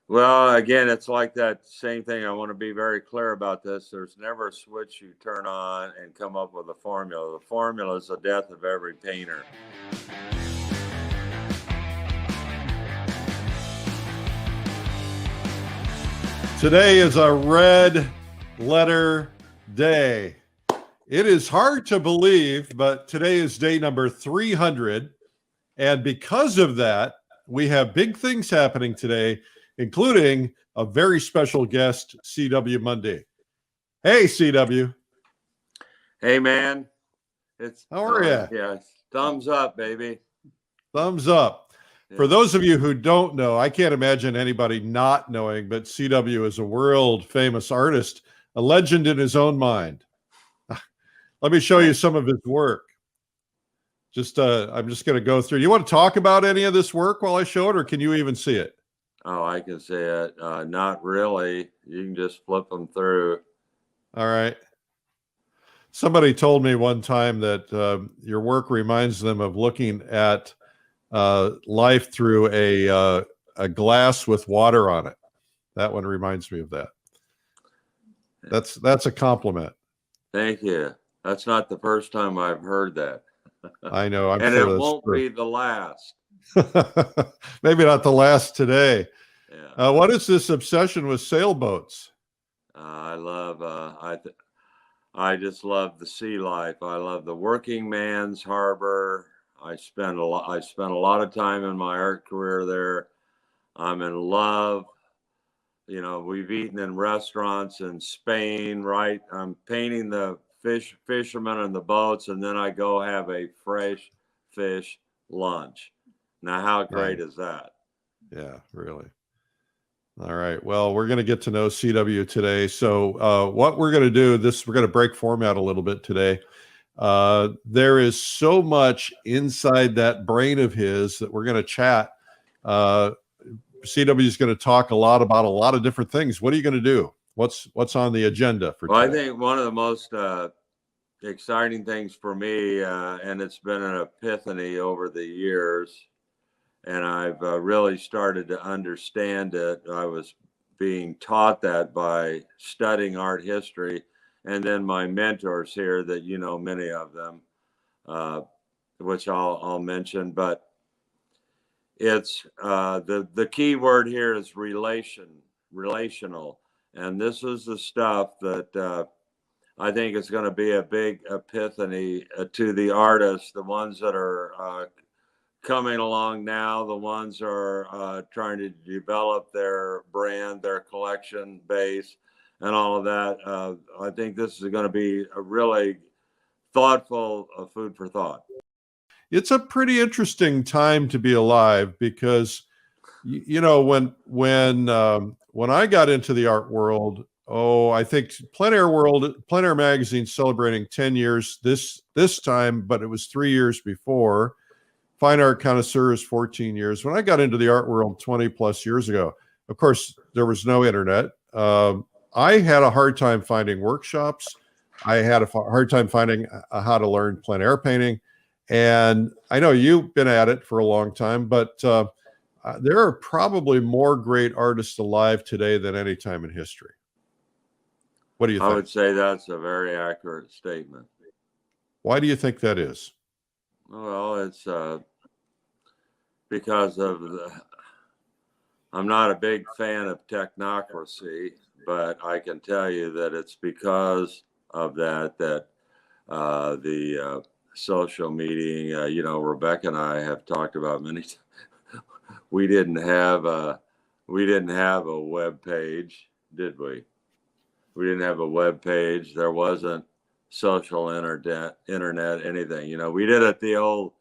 Well, again, it's like that same thing. I want to be very clear about this. There's never a switch you turn on and come up with a formula. The formula is the death of every painter. Today is a red letter day. It is hard to believe, but today is day number 300. And because of that, we have big things happening today, including a very special guest, C.W. Mundy. Hey, C.W. Hey, man. How are you? Yeah, thumbs up, baby. Thumbs up. Yeah. For those of you who don't know, I can't imagine anybody not knowing, but C.W. is a world famous artist, a legend in his own mind. Let me show you some of his work. I'm just going to go through. You want to talk about any of this work while I show it, or can you even see it? Oh, I can see it. Not really. You can just flip them through. All right. Somebody told me one time that your work reminds them of looking at life through a glass with water on it. That one reminds me of that. That's a compliment. Thank you. That's not the first time I've heard that. I know. I'm and sure it won't be the last. Maybe not the last today. Yeah. What is this obsession with sailboats? I love. I just love the sea life. I love the working man's harbor. I spent a lot of time in my art career there. I'm in love. You know, we've eaten in restaurants in Spain, right? I'm painting the fishermen and the boats, and then I go have a fresh fish lunch. Now, how great is that? Yeah, really. All right. Well, we're going to get to know CW today. So what we're going to do, we're going to break format a little bit today. There is so much inside that brain of his that we're going to chat. CW is going to talk a lot about a lot of different things. What are you going to do? What's on the agenda for today? I think one of the most exciting things for me, and it's been an epiphany over the years, and I've really started to understand it. I was being taught that by studying art history, and then my mentors here that you know many of them, which I'll mention, but it's the key word here is relational. And this is the stuff that I think is going to be a big epiphany to the artists, the ones that are coming along now, the ones that are trying to develop their brand, their collection base, and all of that. I think this is going to be a really thoughtful food for thought. It's a pretty interesting time to be alive because, you know, when I got into the art world, I think Plein Air Magazine celebrating 10 years this time, but it was 3 years before. Fine Art Connoisseur is 14 years. When I got into the art world 20 plus years ago, of course, there was no internet. I had a hard time finding workshops. I had a hard time finding how to learn plein air painting. And I know you've been at it for a long time, but there are probably more great artists alive today than any time in history. What do you think? I would say that's a very accurate statement. Why do you think that is? Well, it's because of I'm not a big fan of technocracy, but I can tell you that it's because of that the social media, you know, Rebecca and I have talked about many times. We didn't have a web page, did we? We didn't have a web page. There wasn't social internet, anything. You know, we did it the old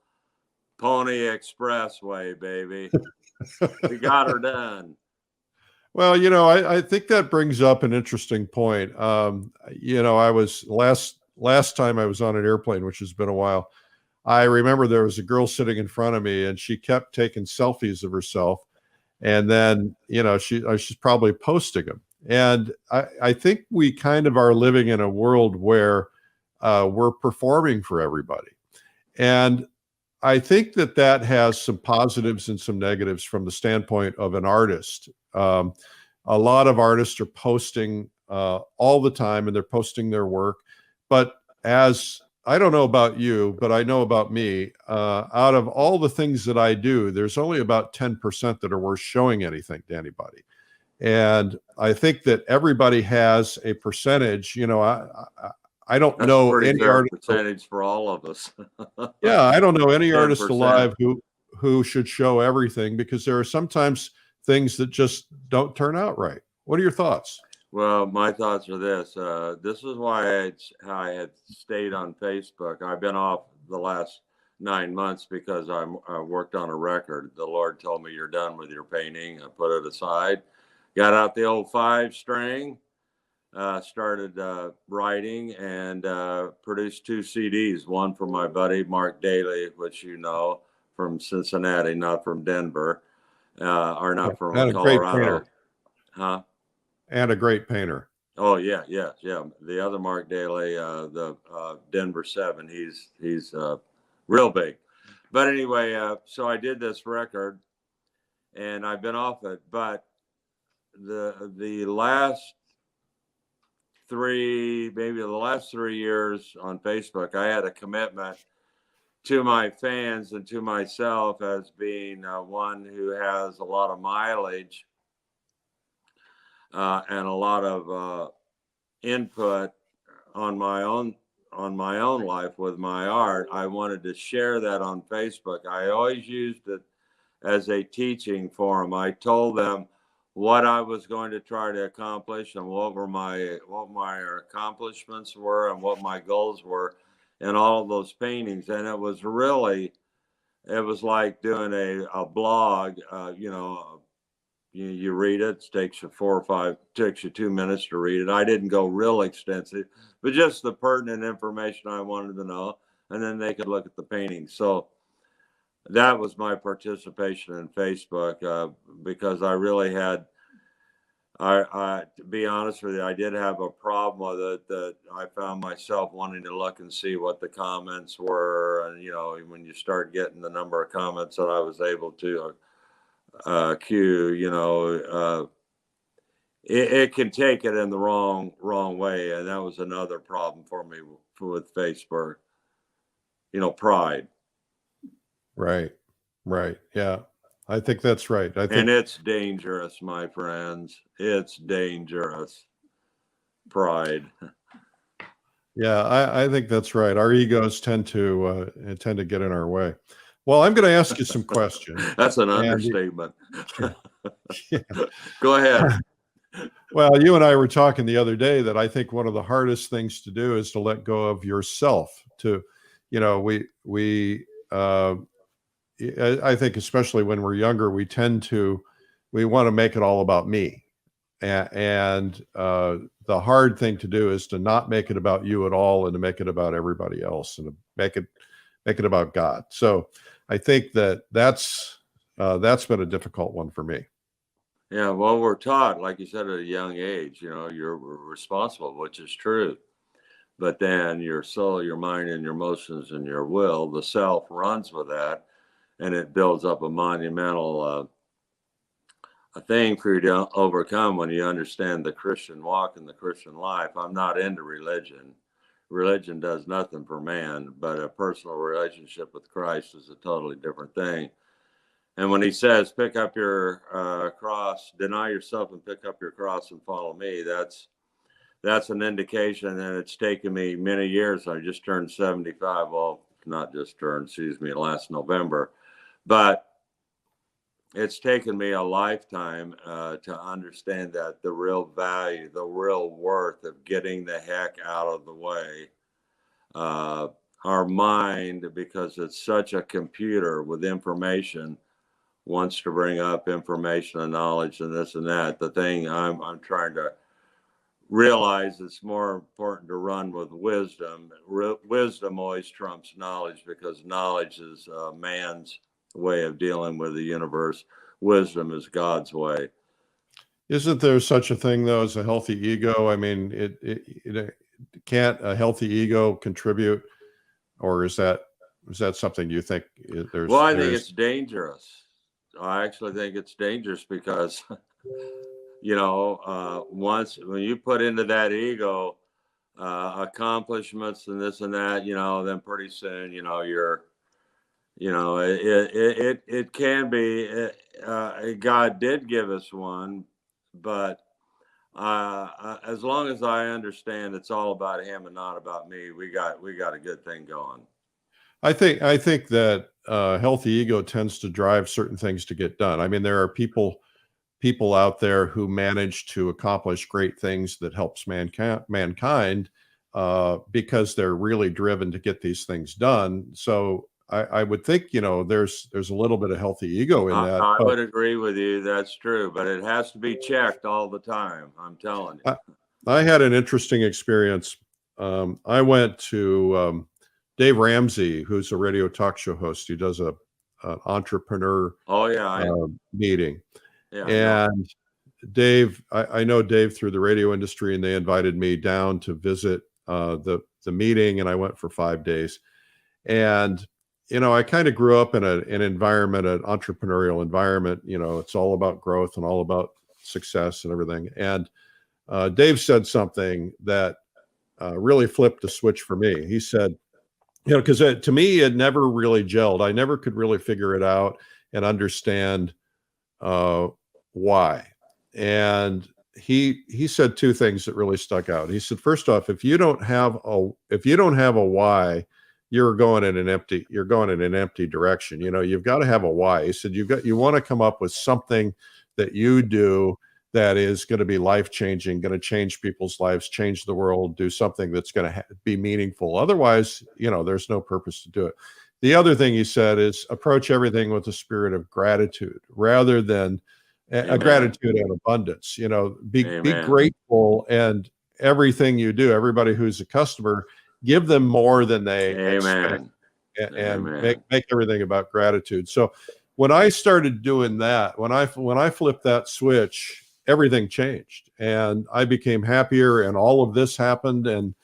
Pony Express way, baby. We got her done. Well, you know, I think that brings up an interesting point. You know, I was last time I was on an airplane, which has been a while. I remember there was a girl sitting in front of me and she kept taking selfies of herself. And then, you know, she's probably posting them. And I think we kind of are living in a world where we're performing for everybody. And I think that that has some positives and some negatives from the standpoint of an artist. A lot of artists are posting all the time, and they're posting their work. But as I don't know about you, but I know about me, out of all the things that I do, there's only about 10% that are worth showing anything to anybody. And I think that everybody has a percentage. You know, I don't That's a know pretty any fair artist. percentage for all of us. Yeah, I don't know any artist 10%. alive who should show everything, because there are sometimes things that just don't turn out right. What are your thoughts? Well, my thoughts are this. This is why I had stayed on Facebook. I've been off the last 9 months because I worked on a record. The Lord told me, you're done with your painting. I put it aside, got out the old 5-string, started writing, and produced 2 CDs. One for my buddy Mark Daly, which you know, from Cincinnati, not from Denver, or not from And a great Colorado. painter. Huh? And a great painter. Oh yeah. The other Mark Daly, the Denver 7, he's real big. But anyway, so I did this record, and I've been off it. But the last 3, maybe the last 3 years on Facebook, I had a commitment to my fans and to myself as being one who has a lot of mileage and a lot of input on my own life with my art. I wanted to share that on Facebook. I always used it as a teaching forum. I told them what I was going to try to accomplish and what my accomplishments were and what my goals were in all of those paintings. And it was like doing a blog. You read it, takes you 2 minutes to read it. I didn't go real extensive, but just the pertinent information I wanted to know, and then they could look at the painting. So that was my participation in Facebook, because I really had, to be honest with you, I did have a problem with it, that I found myself wanting to look and see what the comments were. And, when you start getting the number of comments that I was able to it can take it in the wrong way. And that was another problem for me with Facebook, pride. Right. Yeah, I think that's right. And it's dangerous, my friends. It's dangerous. Pride. Yeah, I think that's right. Our egos tend to get in our way. Well, I'm going to ask you some questions. That's an understatement. Yeah. Go ahead. Well, you and I were talking the other day that I think one of the hardest things to do is to let go of yourself. I think especially when we're younger, we want to make it all about me. And the hard thing to do is to not make it about you at all, and to make it about everybody else, and to make it about God. So I think that's been a difficult one for me. Yeah, well, we're taught, like you said, at a young age, you're responsible, which is true. But then your soul, your mind, and your emotions and your will, the self, runs with that, and it builds up a monumental a thing for you to overcome when you understand the Christian walk and the Christian life. I'm not into religion. Religion does nothing for man, but a personal relationship with Christ is a totally different thing. And when he says, pick up your cross, deny yourself and pick up your cross and follow me, that's an indication. And it's taken me many years. I just turned 75. Well, not just turned, last November. But it's taken me a lifetime to understand that the real value, the real worth of getting the heck out of the way. Our mind, because it's such a computer with information, wants to bring up information and knowledge and this and that. The thing I'm trying to realize, it's more important to run with wisdom. Wisdom always trumps knowledge, because knowledge is man's way of dealing with the universe. Wisdom is God's way. Isn't there such a thing, though, as a healthy ego? I mean, it can't a healthy ego contribute, or is that is that something you think Well, I think it's dangerous. I actually think it's dangerous because, once when you put into that ego accomplishments and this and that, then pretty soon, it can be. God did give us one, but as long as I understand, it's all about Him and not about me. We got a good thing going. I think that healthy ego tends to drive certain things to get done. I mean, there are people out there who manage to accomplish great things that helps mankind because they're really driven to get these things done. So I would think, there's a little bit of healthy ego in that. I would agree with you. That's true, but it has to be checked all the time. I'm telling you. I had an interesting experience. I went to Dave Ramsey, who's a radio talk show host. He does an entrepreneur meeting. Yeah, and Dave, I know Dave through the radio industry, and they invited me down to visit the meeting, and I went for 5 days. And I kind of grew up in an environment, an entrepreneurial environment. It's all about growth and all about success and everything. And Dave said something that really flipped the switch for me. He said, because to me, it never really gelled. I never could really figure it out and understand why. And he said two things that really stuck out. He said, first off, if you don't have a why, you're going in an empty direction. You've got to have a why. He said, you want to come up with something that you do that is going to be life-changing, going to change people's lives, change the world, do something that's going to be meaningful. Otherwise, there's no purpose to do it. The other thing he said is approach everything with a spirit of gratitude rather than a gratitude and abundance. Be grateful, and everything you do, everybody who's a customer, give them more than they expect, and make everything about gratitude. So when I started doing that, when I flipped that switch, everything changed, and I became happier, and all of this happened, and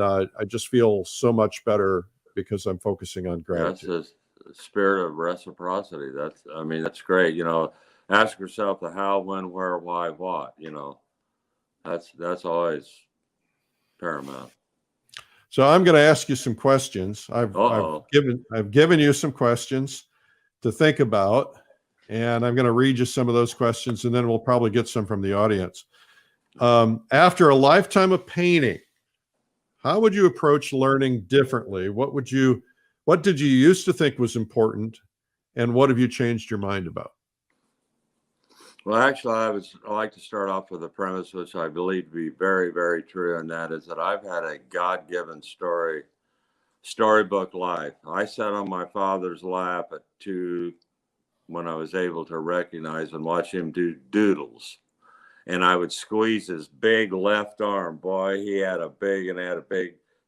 I just feel so much better because I'm focusing on gratitude. That's the spirit of reciprocity. That's great. Ask yourself the how, when, where, why, what. That's always paramount. So I'm going to ask you some questions. I've given you some questions to think about. And I'm going to read you some of those questions, and then we'll probably get some from the audience. After a lifetime of painting, how would you approach learning differently? What did you used to think was important, and what have you changed your mind about? Well, actually, I like to start off with a premise which I believe to be very, very true, and that is that I've had a God-given storybook life. I sat on my father's lap at 2 when I was able to recognize and watch him do doodles. And I would squeeze his big left arm. Boy, he had a big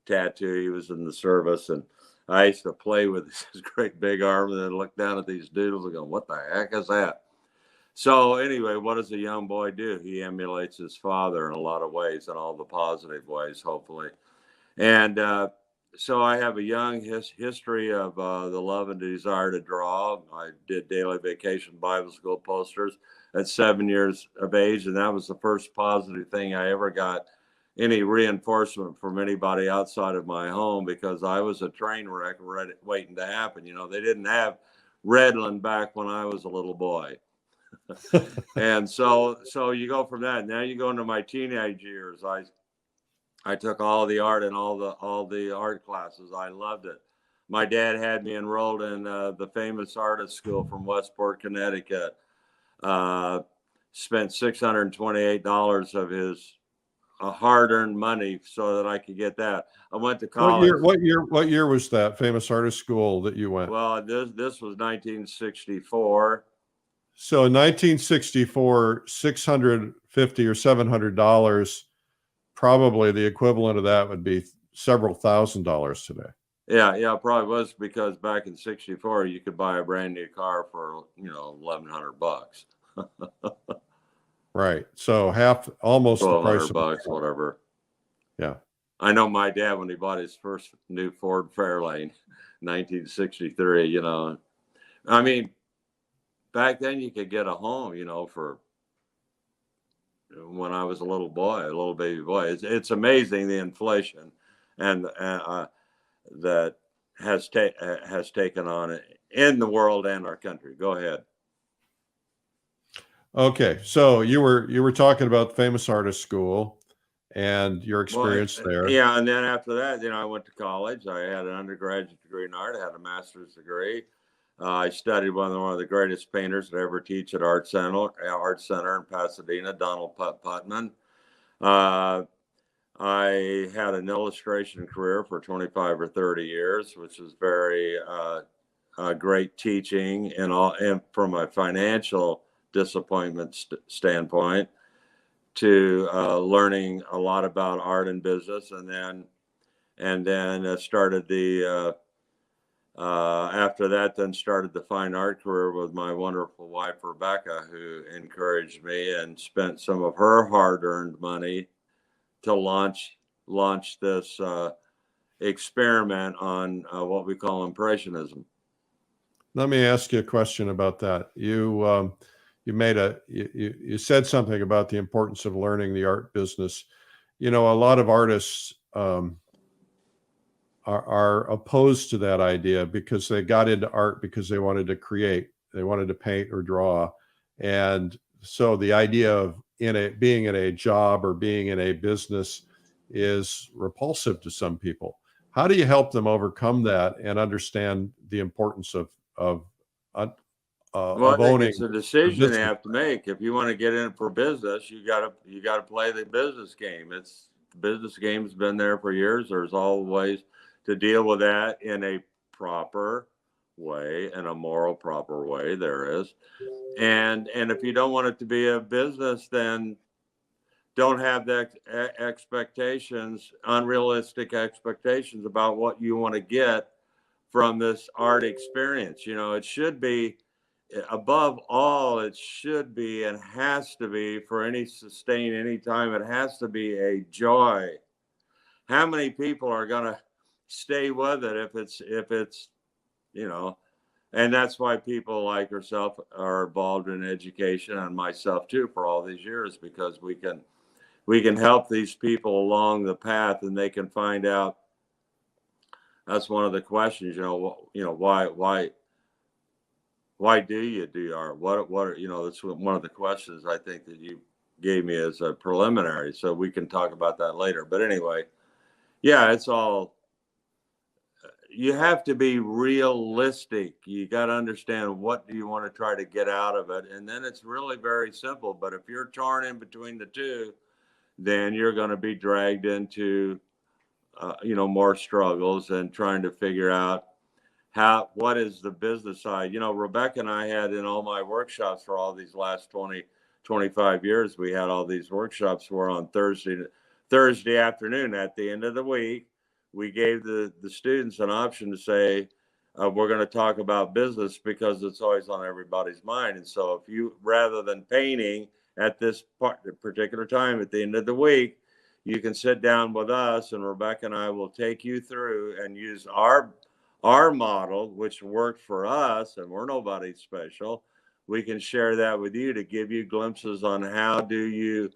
tattoo. He was in the service. And I used to play with his great big arm and then look down at these doodles and go, what the heck is that? So anyway, what does a young boy do? He emulates his father in a lot of ways, in all the positive ways, hopefully. And so I have a young history of the love and desire to draw. I did Daily Vacation Bible School posters at 7 years of age, and that was the first positive thing I ever got any reinforcement from anybody outside of my home, because I was a train wreck waiting to happen. They didn't have Redland back when I was a little boy. And so you go from that. Now you go into my teenage years. I took all the art and all the art classes. I loved it. My dad had me enrolled in the famous artist school from Westport, Connecticut. Spent $628 of his hard-earned money so that I could get that. I went to college. What year was that famous artist school that you went? Well, this was 1964. So in 1964, $650 or $700, probably the equivalent of that would be several $1,000s today. Yeah, probably was, because back in '64 you could buy a brand new car for $1,100. Right. So almost the price of $1,200, whatever. Yeah. I know my dad, when he bought his first new Ford Fairlane, 1963, you know. I mean, back then you could get a home, you know, for when I was a little boy, a little baby boy. It's amazing the inflation and that has taken on in the world and our country. Go ahead. Okay, so you were talking about Famous Artist School and your experience there. Yeah, and then after that, you know, I went to college. I had an undergraduate degree in art. I had a master's degree. I studied one of the greatest painters to ever teach at Art Center in Pasadena, Donald Putman. I had an illustration career for 25 or 30 years, which was very great teaching and from a financial disappointment standpoint to learning a lot about art and business, and then started the after that, then started the fine art career with my wonderful wife Rebecca, who encouraged me and spent some of her hard-earned money to launch this experiment on what we call impressionism. Let me ask you a question about that. You said something about the importance of learning the art business. You know, a lot of artists are opposed to that idea because they got into art because they wanted to create, they wanted to paint or draw, and so the idea of being in a job or being in a business is repulsive to some people. How do you help them overcome that and understand the importance of owning? It's a decision they have to make. If you want to get in for business, you gotta play the business game. The business game's been there for years. There's always to deal with that in a proper way, in a moral proper way. There is, and if you don't want it to be a business, then don't have the unrealistic expectations about what you want to get from this art experience. You know, it should be, above all, it should be and has to be, for any sustain any time, it has to be a joy. How many people are going to stay with it if it's, you know, and that's why people like yourself are involved in education, and myself too, for all these years, because we can help these people along the path, and they can find out. That's one of the questions, you know, why do you do art? What are, you know, that's one of the questions I think that you gave me as a preliminary, so we can talk about that later. But anyway, yeah, it's all, you have to be realistic. You got to understand what do you want to try to get out of it. And then it's really very simple. But if you're torn in between the two, then you're going to be dragged into, you know, more struggles and trying to figure out what is the business side. You know, Rebecca and I had in all my workshops for all these last 25 years, we had all these workshops were on Thursday afternoon at the end of the week. We gave the students an option to say, we're going to talk about business because it's always on everybody's mind. And so if you, rather than painting at this particular time at the end of the week, you can sit down with us, and Rebecca and I will take you through and use our model, which worked for us, and we're nobody special. We can share that with you to give you glimpses on how do you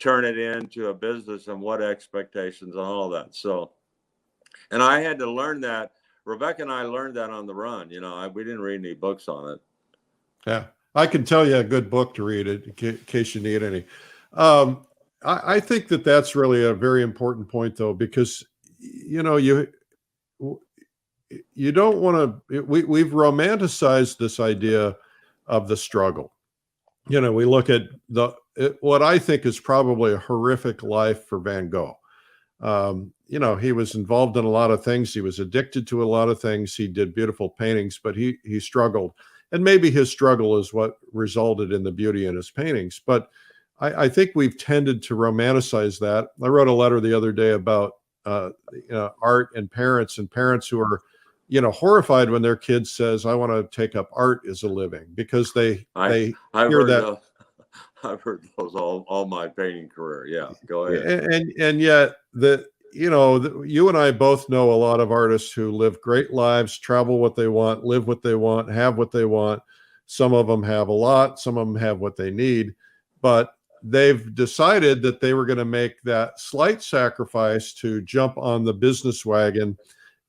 turn it into a business and what expectations and all that. So, and I had to learn that. Rebecca and I learned that on the run. You know, we didn't read any books on it. Yeah, I can tell you a good book to read in case you need any. I think that that's really a very important point, though, because, you know, you don't want to, we've romanticized this idea of the struggle. You know, we look at what I think is probably a horrific life for Van Gogh. You know, he was involved in a lot of things. He was addicted to a lot of things. He did beautiful paintings, but he struggled. And maybe his struggle is what resulted in the beauty in his paintings. But I think we've tended to romanticize that. I wrote a letter the other day about you know, art and parents who are, you know, horrified when their kid says, I want to take up art as a living, because I've heard that. I've heard those all my painting career. Yeah, go ahead. And yet you know, you and I both know a lot of artists who live great lives, travel what they want, live what they want, have what they want. Some of them have a lot, some of them have what they need, but they've decided that they were going to make that slight sacrifice to jump on the business wagon,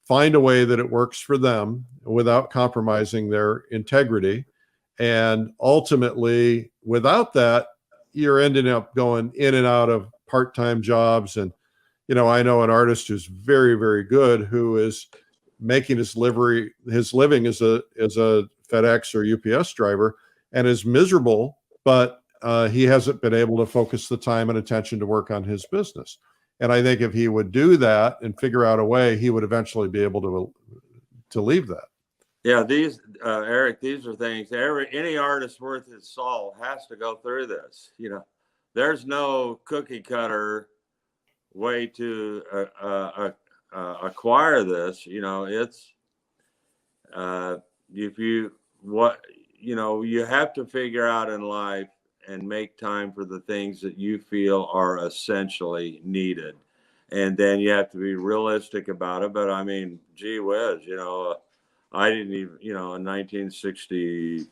find a way that it works for them without compromising their integrity. And ultimately, without that, you're ending up going in and out of part-time jobs. And, you know, I know an artist who's very, very good, who is making his living as a FedEx or UPS driver, and is miserable, but he hasn't been able to focus the time and attention to work on his business. And I think if he would do that and figure out a way, he would eventually be able to leave that. Yeah, these Eric, these are things any artist worth his salt has to go through this. You know, there's no cookie cutter way to acquire this. You know, it's if you you have to figure out in life and make time for the things that you feel are essentially needed, and then you have to be realistic about it. But I mean, gee whiz, you know. I didn't even, you know, in 1960,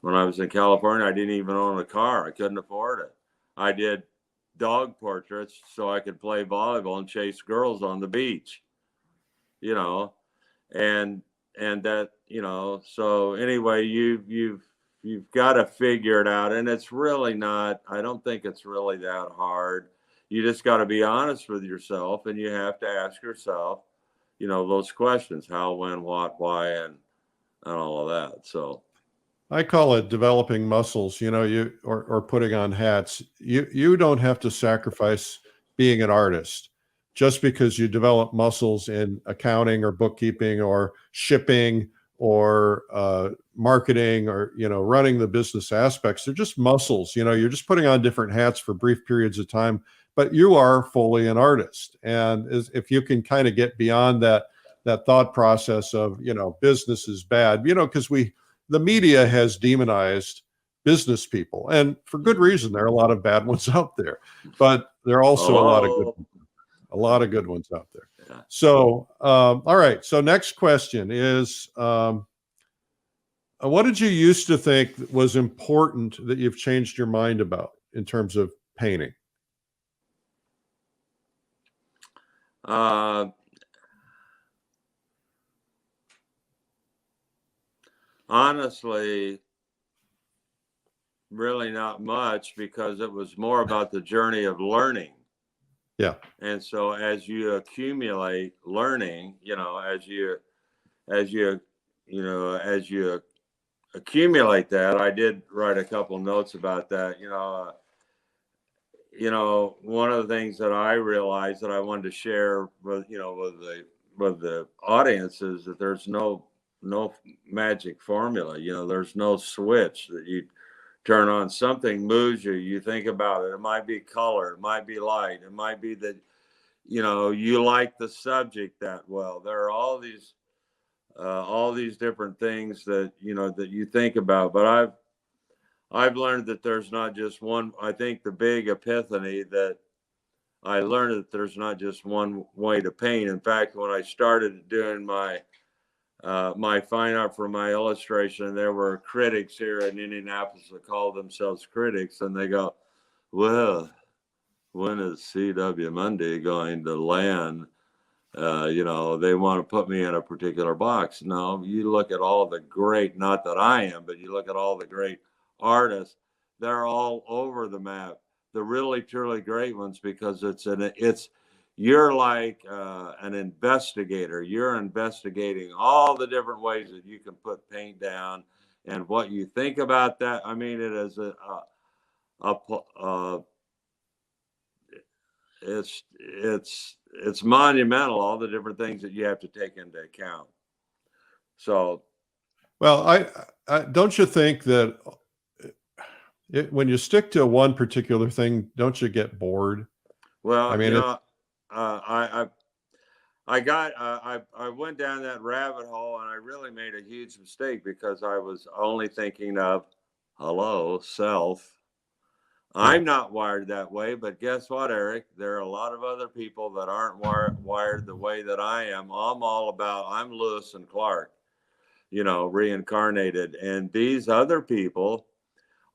when I was in California, I didn't even own a car. I couldn't afford it. I did dog portraits so I could play volleyball and chase girls on the beach, you know, and that, you know, so anyway, you've got to figure it out. And it's really not, I don't think it's really that hard. You just got to be honest with yourself, and you have to ask yourself, you know, those questions: how, when, what, why, and all of that. So I call it developing muscles, you know, or putting on hats. You don't have to sacrifice being an artist just because you develop muscles in accounting or bookkeeping or shipping or marketing or, you know, running the business aspects. They're just muscles. You know, you're just putting on different hats for brief periods of time, but you are fully an artist. And if you can kind of get beyond that thought process of, you know, business is bad, you know, because the media has demonized business people, and for good reason. There are a lot of bad ones out there, but there are also a lot of good ones out there. Yeah. So, all right. So next question is, what did you used to think was important that you've changed your mind about in terms of painting? Honestly, really not much, because it was more about the journey of learning. Yeah. And so as you accumulate learning, you know, as you accumulate that, I did write a couple notes about that. One of the things that I realized that I wanted to share with the audience is that there's no magic formula. You know, there's no switch that you turn on. Something moves you. You think about it. It might be color. It might be light. It might be that, you know, you like the subject that well. There are all these different things that, you know, that you think about. But I've learned that there's not just one. I think the big epiphany that I learned that there's not just one way to paint. In fact, when I started doing my fine art for my illustration, there were critics here in Indianapolis that called themselves critics, and they go, well, when is C.W. Mundy going to land? You know, they want to put me in a particular box. No, you look at all the great, not that I am, but you look at all the great artists, they're all over the map. The really, truly great ones, because you're like an investigator. You're investigating all the different ways that you can put paint down, and what you think about that. I mean, it is it's monumental, all the different things that you have to take into account. So, well, I don't you think that when you stick to one particular thing, don't you get bored? Well, I mean, I went down that rabbit hole, and I really made a huge mistake, because I was only thinking of, hello, self. Yeah. I'm not wired that way, but guess what, Eric? There are a lot of other people that aren't wired the way that I am. I'm Lewis and Clark, reincarnated. And these other people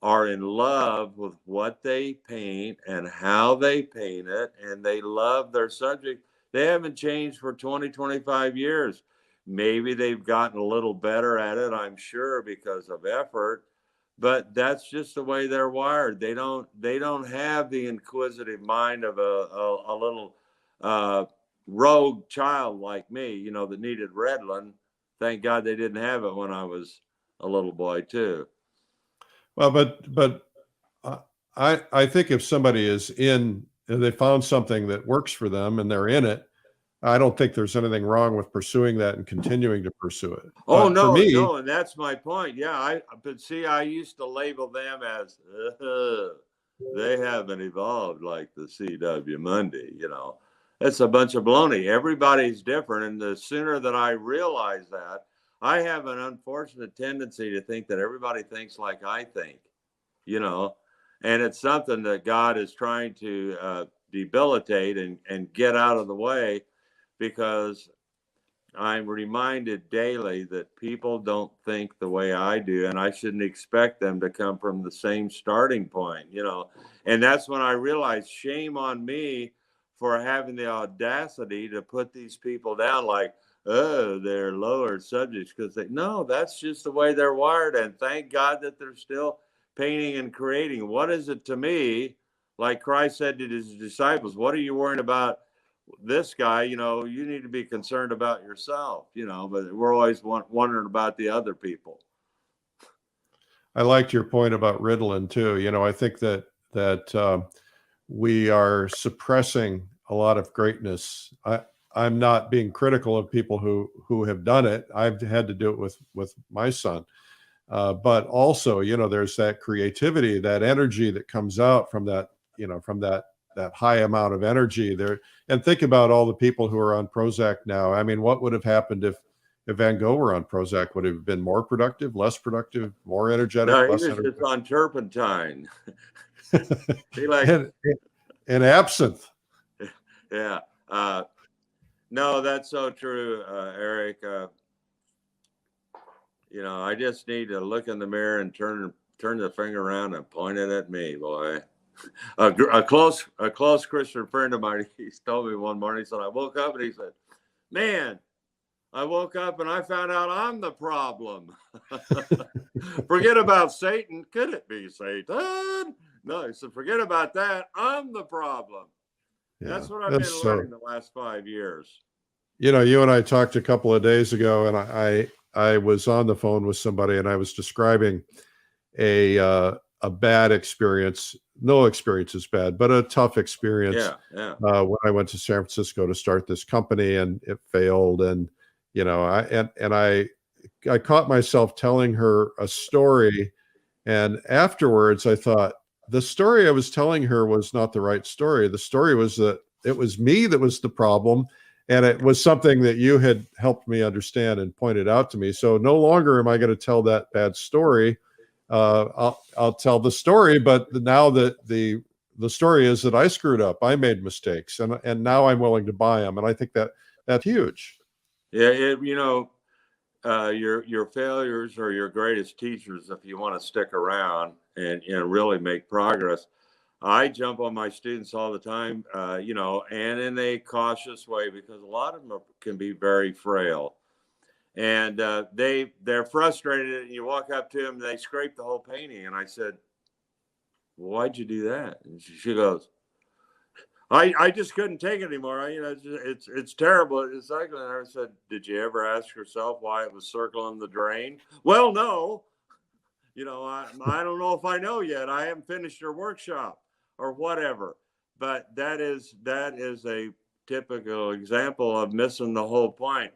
are in love with what they paint and how they paint it, and they love their subject. They haven't changed for 20, 25 years. Maybe they've gotten a little better at it, I'm sure, because of effort, but that's just the way they're wired. They don't have the inquisitive mind of a little rogue child like me, that needed Redland. Thank God they didn't have it when I was a little boy too. Well, but I think if somebody is in, they found something that works for them and they're in it, I don't think there's anything wrong with pursuing that and continuing to pursue it. Oh, But for no, me, no, and that's my point. Yeah, but see, I used to label them as they haven't evolved like the CW Mundy. It's a bunch of baloney. Everybody's different, and the sooner that I realize that, I have an unfortunate tendency to think that everybody thinks like I think, and it's something that God is trying to debilitate and get out of the way, because I'm reminded daily that people don't think the way I do, and I shouldn't expect them to come from the same starting point, And that's when I realized, shame on me for having the audacity to put these people down like, oh, they're lower subjects, because no, that's just the way they're wired. And thank God that they're still painting and creating. What is it to me? Like Christ said to his disciples, what are you worrying about this guy? You need to be concerned about yourself, but we're always wondering about the other people. I liked your point about Ritalin too. I think that we are suppressing a lot of greatness. I'm not being critical of people who have done it. I've had to do it with my son, but also, there's that creativity, that energy that comes out from that, from that high amount of energy there. And think about all the people who are on Prozac now. I mean, what would have happened if Van Gogh were on Prozac? Would it have been more productive, less productive, more energetic, No, he less was energetic? just on turpentine. He like and absinthe. Yeah. No, that's so true, Eric. I just need to look in the mirror and turn the finger around and point it at me, boy. A close Christian friend of mine, he told me one morning, he said, I woke up and he said, man, I woke up and I found out I'm the problem. Forget about Satan. Could it be Satan? No, he said, forget about that. I'm the problem. Yeah, that's what I've been learning the last 5 years. You and I talked a couple of days ago, and I was on the phone with somebody, and I was describing a bad experience. No experience is bad, but a tough experience. Yeah. When I went to San Francisco to start this company, and it failed, and I caught myself telling her a story, and afterwards I thought the story I was telling her was not the right story. The story was that it was me that was the problem. And it was something that you had helped me understand and pointed out to me. So no longer am I going to tell that bad story. I'll tell the story, but now that the story is that I screwed up, I made mistakes, and now I'm willing to buy them. And I think that's huge. Yeah, your failures are your greatest teachers if you want to stick around and really make progress. I jump on my students all the time, and in a cautious way, because a lot of them can be very frail, and they're frustrated. And you walk up to them, and they scrape the whole painting. And I said, well, "Why'd you do that?" And she goes, "I just couldn't take it anymore. It's terrible. It's cycling." And I said, "Did you ever ask yourself why it was circling the drain?" Well, no. I don't know if I know yet. I haven't finished your workshop or whatever. But that is a typical example of missing the whole point.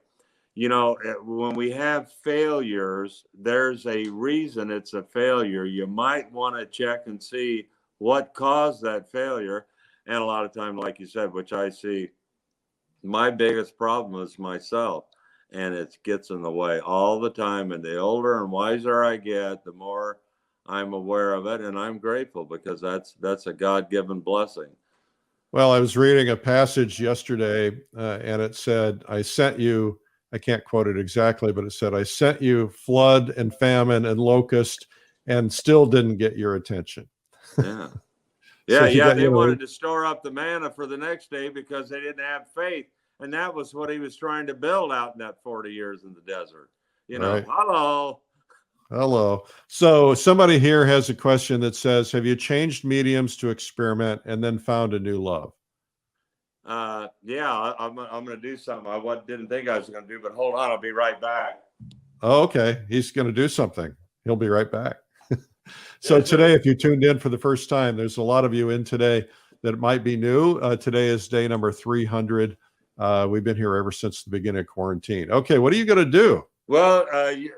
When we have failures, there's a reason it's a failure. You might want to check and see what caused that failure. And a lot of time, like you said, which I see, my biggest problem is myself. And it gets in the way all the time. And the older and wiser I get, the more I'm aware of it, and I'm grateful because that's a God-given blessing. Well, I was reading a passage yesterday, and it said, I sent you, I can't quote it exactly, but it said, I sent you flood and famine and locust and still didn't get your attention. Yeah. So Yeah, got, they wanted to store up the manna for the next day because they didn't have faith. And that was what he was trying to build out in that 40 years in the desert. right. Hello. Hello. So somebody here has a question that says, have you changed mediums to experiment and then found a new love? Yeah, I'm going to do something I didn't think I was going to do, but hold on, I'll be right back. Oh, okay. He's going to do something. He'll be right back. So today, if you tuned in for the first time, there's a lot of you in today that might be new. Today is day number 300. We've been here ever since the beginning of quarantine. Okay, what are you going to do? Well,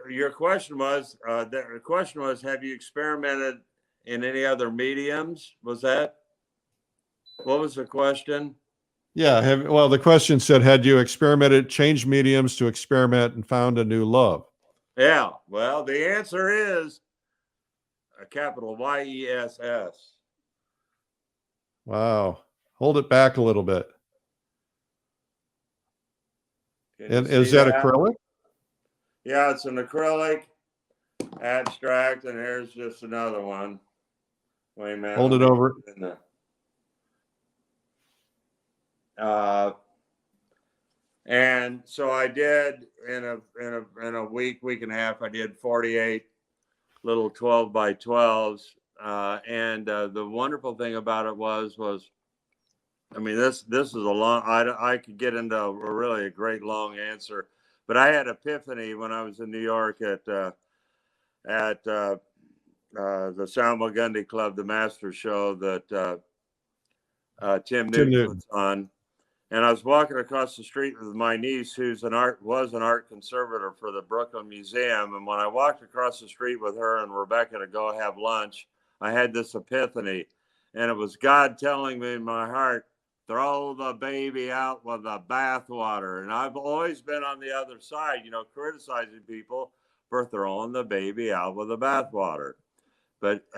your question was, the question was, have you experimented in any other mediums? Was that, what was the question? Yeah, well, the question said, had you experimented, changed mediums to experiment and found a new love? Yeah, well, the answer is a capital YESS. Wow. Hold it back a little bit. And is that acrylic? Yeah, it's an acrylic abstract, and here's just another one. Wait a minute. Hold it over. And so I did in a week and a half. I did 48 little 12 by 12s, and the wonderful thing about it was I mean, this is a long. I could get into a great long answer, but I had epiphany when I was in New York at the Sal Mundy Club, the master show that Tim Newton puts on. And I was walking across the street with my niece, who's was an art conservator for the Brooklyn Museum. And when I walked across the street with her and Rebecca to go have lunch, I had this epiphany. And it was God telling me in my heart, throw the baby out with the bathwater. And I've always been on the other side, criticizing people for throwing the baby out with the bathwater.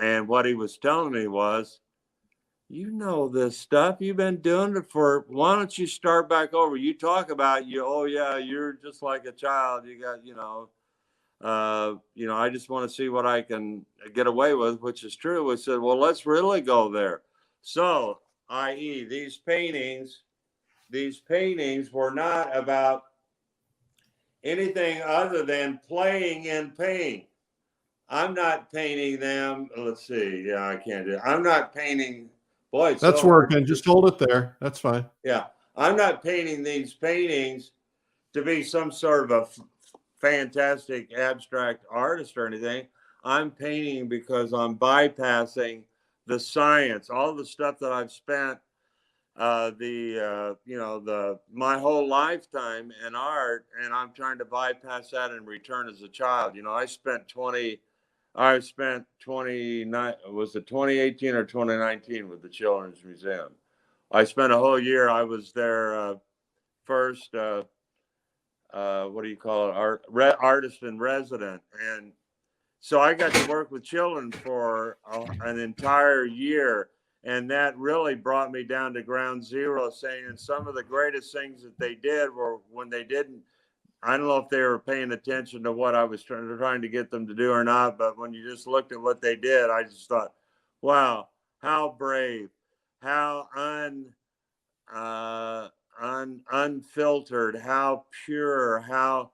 And what he was telling me was, this stuff. You've been doing it why don't you start back over? You talk about you're just like a child. You got, I just want to see what I can get away with, which is true. We said, well, let's really go there. So, i.e., these paintings were not about anything other than playing in paint. I'm not painting them. Let's see. Yeah, I can't do it. I'm not painting. Boy, it's that's so working. Just hold it there. That's fine. Yeah. I'm not painting these paintings to be some sort of a fantastic abstract artist or anything. I'm painting because I'm bypassing the science, all the stuff that I've spent my whole lifetime in art, and I'm trying to bypass that and return as a child. I spent 29, was it 2018 or 2019 with the Children's Museum? I spent a whole year. I was their first, what do you call it, artist in resident. And so I got to work with children for an entire year. And that really brought me down to ground zero, saying some of the greatest things that they did were when they didn't, I don't know if they were paying attention to what I was trying to get them to do or not, but when you just looked at what they did, I just thought, wow, how brave, how unfiltered, how pure, how,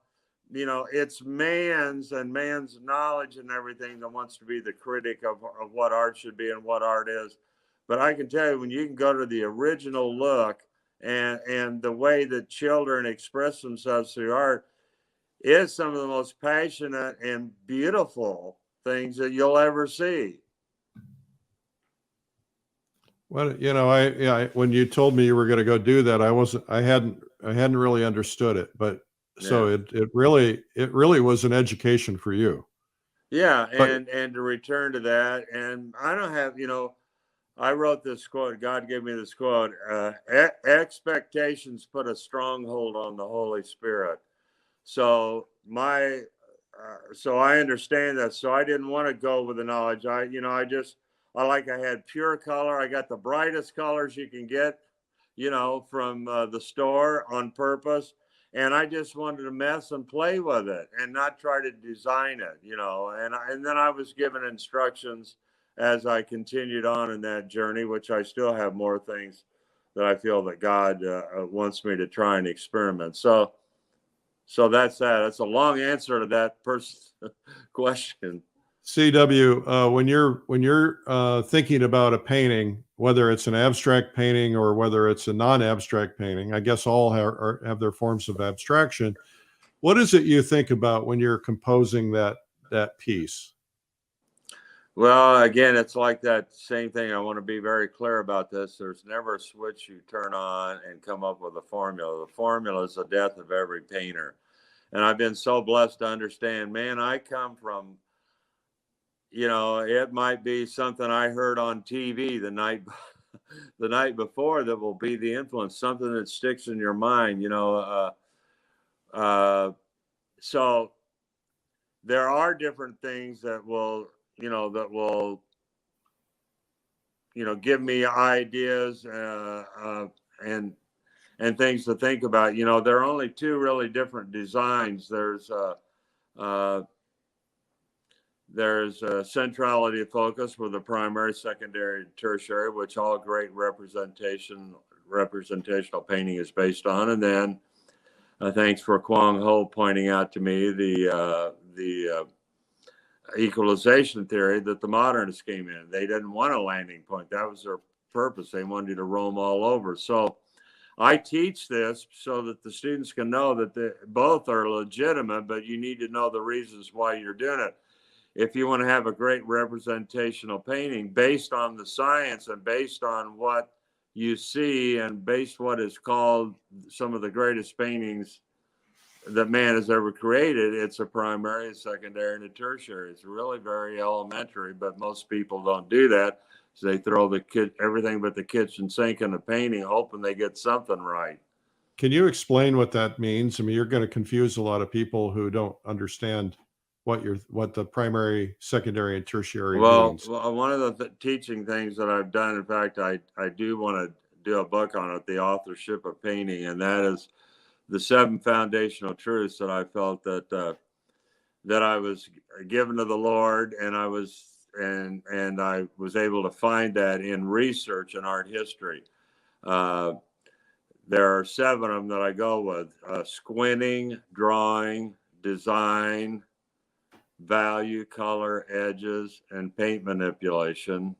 it's man's knowledge and everything that wants to be the critic of what art should be and what art is. But I can tell you, when you can go to the original look, and the way that children express themselves through art is some of the most passionate and beautiful things that you'll ever see. Well, when you told me you were going to go do that, I hadn't really understood it, but yeah. So it really was an education for you. Yeah. And to return to that, and I don't have, I wrote this quote. God gave me this quote. Expectations put a stronghold on the Holy Spirit. So my so I understand that. So I didn't want to go with the knowledge. I had pure color. I got the brightest colors you can get, from the store on purpose. And I just wanted to mess and play with it and not try to design it, and then I was given instructions as I continued on in that journey, which I still have more things that I feel that God wants me to try and experiment. So that's that. That's a long answer to that person's question. CW, when you're thinking about a painting, whether it's an abstract painting or whether it's a non-abstract painting, I guess all have their forms of abstraction. What is it you think about when you're composing that piece? Well, again, it's like that same thing. I want to be very clear about this. There's never a switch you turn on and come up with a formula. The formula is the death of every painter. And I've been so blessed to understand, man, I come from, it might be something I heard on TV the night before that will be the influence, something that sticks in your mind, so there are different things that will give me ideas and things to think about. There are only two really different designs. There's centrality of focus with the primary, secondary, tertiary, which all great representational painting is based on. And then thanks for Kwang Ho pointing out to me the equalization theory that the modernists came in. They didn't want a landing point. That was their purpose. They wanted you to roam all over. So I teach this so that the students can know that both are legitimate, but you need to know the reasons why you're doing it. If you want to have a great representational painting based on the science and based on what you see and based what is called some of the greatest paintings that man has ever created, it's a primary, a secondary, and a tertiary. It's really very elementary, but most people don't do that. So they throw everything but the kitchen sink in the painting, hoping they get something right. Can you explain what that means? I mean, you're going to confuse a lot of people who don't understand what the primary, secondary, and tertiary means. Well, one of the teaching things that I've done, in fact, I do want to do a book on it, the authorship of painting, and that is the 7 foundational truths that I felt that I was given to the Lord, and I was able to find that in research and art history. There are 7 of them that I go with: squinting, drawing, design, value, color, edges, and paint manipulation,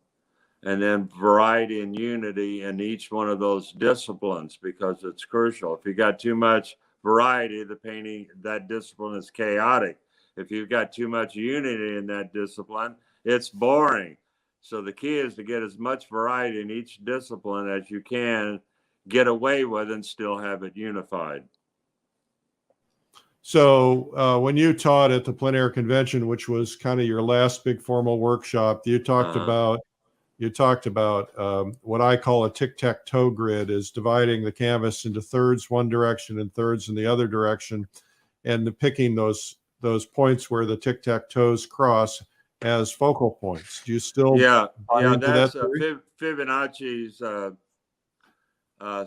and then variety and unity in each one of those disciplines, because it's crucial. If you got too much variety, the painting, that discipline is chaotic. If you've got too much unity in that discipline, it's boring. So the key is to get as much variety in each discipline as you can get away with and still have it unified. So when you taught at the plein air convention, which was kind of your last big formal workshop, you talked about what I call a tic-tac-toe grid, is dividing the canvas into thirds one direction and thirds in the other direction, and picking those points where the tic-tac-toes cross as focal points. Do you still buy into that's that Fibonacci's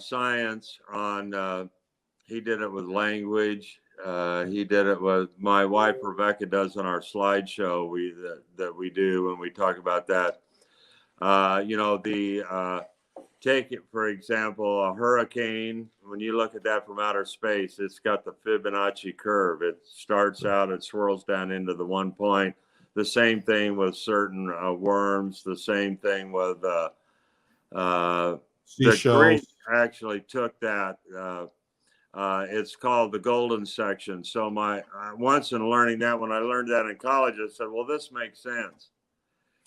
science on he did it with language. He did it with my wife Rebecca does on our slideshow that we do when we talk about that. Take it, for example, a hurricane. When you look at that from outer space, it's got the Fibonacci curve. It starts out, it swirls down into the one point. The same thing with certain worms. The same thing with seashells. The Greek actually took that. It's called the golden section. So once in learning that, when I learned that in college, I said, well, this makes sense.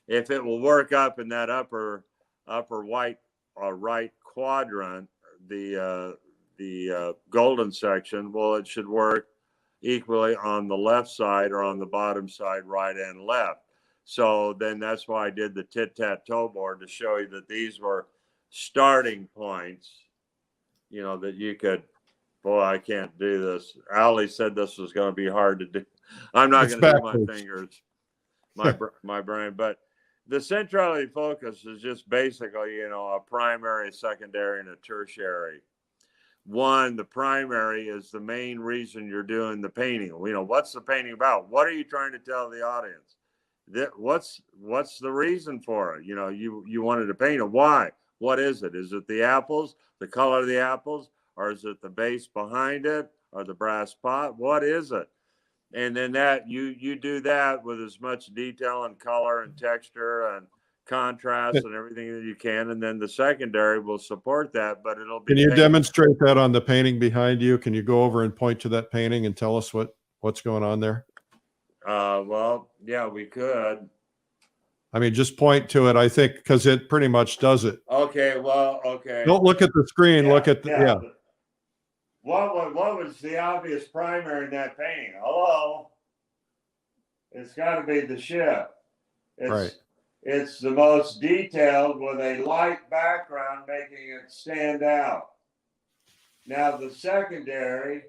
If it will work up in that upper right quadrant, the golden section, well, it should work equally on the left side or on the bottom side, right and left. So then that's why I did the tit-tat-toe board, to show you that these were starting points, that you could, boy, I can't do this. Ali said this was going to be hard to do. I'm not It's going to do my backwards. fingers, my brain. But the centrality focus is just basically, you know, a primary, a secondary, and a tertiary. One, the primary is the main reason you're doing the painting. You know, what's the painting about? What are you trying to tell the audience? What's the reason for it? You know, you wanted to paint it. Why? What is it? Is it the apples, the color of the apples, or is it the base behind it, or the brass pot? What is it? And then that you do that with as much detail and color and texture and contrast and everything that you can, and then the secondary will support that, but it'll be Can you painted. demonstrate that on the painting behind you? Can you go over and point to that painting and tell us what's going on there? Well, yeah, we could. I mean, just point to it, I think, because it pretty much does it. Okay, well, okay. Don't look at the screen. Look at the, yeah. What was the obvious primary in that painting? Hello? It's got to be the ship. Right. It's the most detailed with a light background making it stand out. Now, the secondary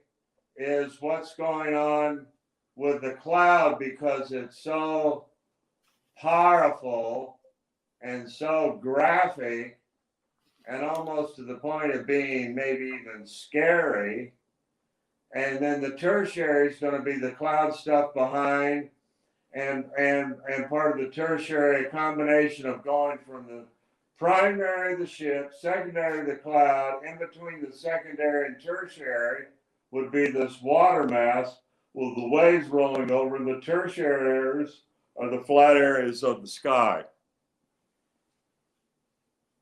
is what's going on with the cloud because it's so powerful and so graphic and almost to the point of being maybe even scary. And then the tertiary is going to be the cloud stuff behind, and part of the tertiary, a combination of going from the primary, the ship, secondary, the cloud, in between the secondary and tertiary would be this water mass with the waves rolling over. The tertiary areas are the flat areas of the sky.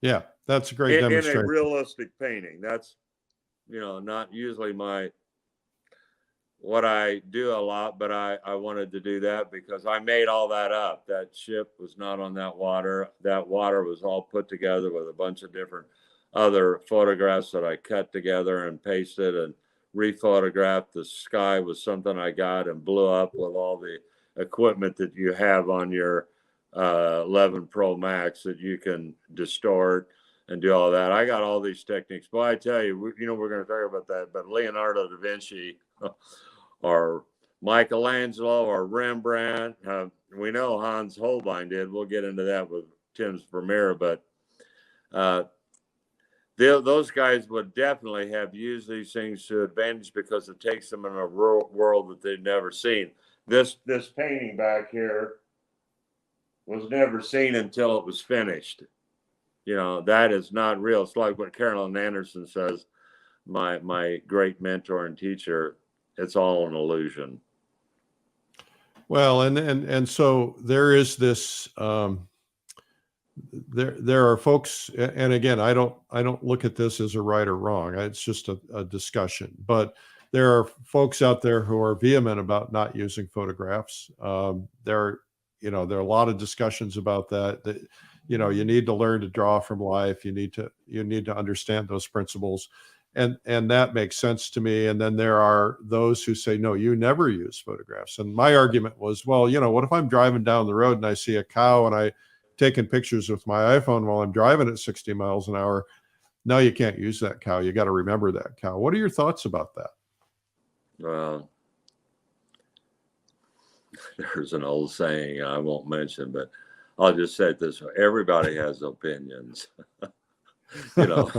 Yeah, that's a great demonstration. In a realistic painting. That's, you know, not usually what I do a lot, but I wanted to do that because I made all that up. That ship was not on that water. That water was all put together with a bunch of different other photographs that I cut together and pasted and rephotographed. The sky was something I got and blew up with all the equipment that you have on your 11 Pro Max that you can distort and do all that. I got all these techniques. But I tell you, you know, we're going to talk about that. But Leonardo da Vinci or Michelangelo or Rembrandt, we know Hans Holbein did. We'll get into that with Tim's Vermeer. But those guys would definitely have used these things to advantage because it takes them in a world that they've never seen. This painting back here was never seen until it was finished. You know, that is not real. It's like what Carolyn Anderson says, my great mentor and teacher, it's all an illusion. Well, and so there is this, there are folks, and again, I don't look at this as a right or wrong. It's just a discussion, but there are folks out there who are vehement about not using photographs. There are a lot of discussions about that, you know, you need to learn to draw from life. You need to understand those principles. And that makes sense to me. And then there are those who say, no, you never use photographs. And my argument was, well, you know, what if I'm driving down the road and I see a cow and I taking pictures with my iPhone while I'm driving at 60 miles an hour? No, you can't use that cow. You got to remember that cow. What are your thoughts about that? Well, there's an old saying I won't mention, but I'll just say it this way. Everybody has opinions. You know,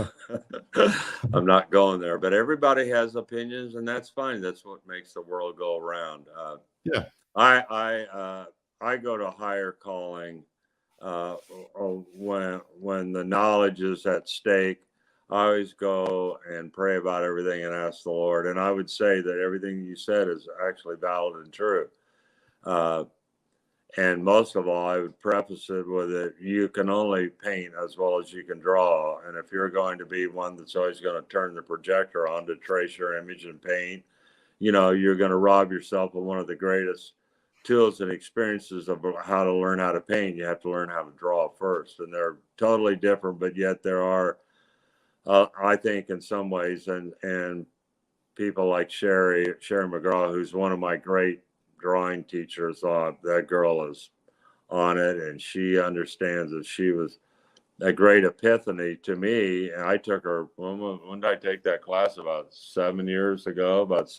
I'm not going there, but everybody has opinions, and that's fine. That's what makes the world go around. Yeah. I go to higher calling when the knowledge is at stake. I always go and pray about everything and ask the Lord. And I would say that everything you said is actually valid and true. And most of all, I would preface it with it. You can only paint as well as you can draw. And if you're going to be one that's always going to turn the projector on to trace your image and paint, you know, you're going to rob yourself of one of the greatest tools and experiences of how to learn how to paint. You have to learn how to draw first. And they're totally different, but yet there are, I think in some ways, and people like Sherry McGraw, who's one of my great drawing teacher, thought that girl is on it and she understands it. She was a great epiphany to me. And I took her, when did I take that class? About 7 years ago, about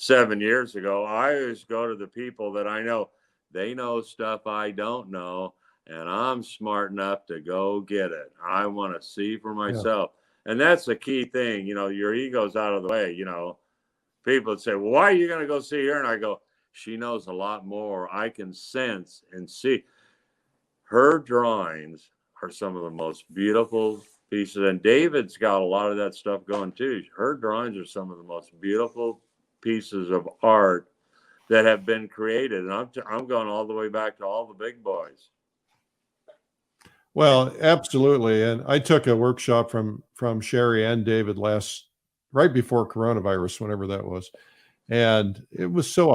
7 years ago, I always go to the people that I know. They know stuff I don't know, and I'm smart enough to go get it. I want to see for Yeah. myself. And that's the key thing. Your ego's out of the way. People would say, well, why are you going to go see her? And I go, she knows a lot more. I can sense and see. Her drawings are some of the most beautiful pieces. And David's got a lot of that stuff going too. Her drawings are some of the most beautiful pieces of art that have been created. And I'm going all the way back to all the big boys. Well, absolutely. And I took a workshop from Sherry and David right before coronavirus, whenever that was. And it was so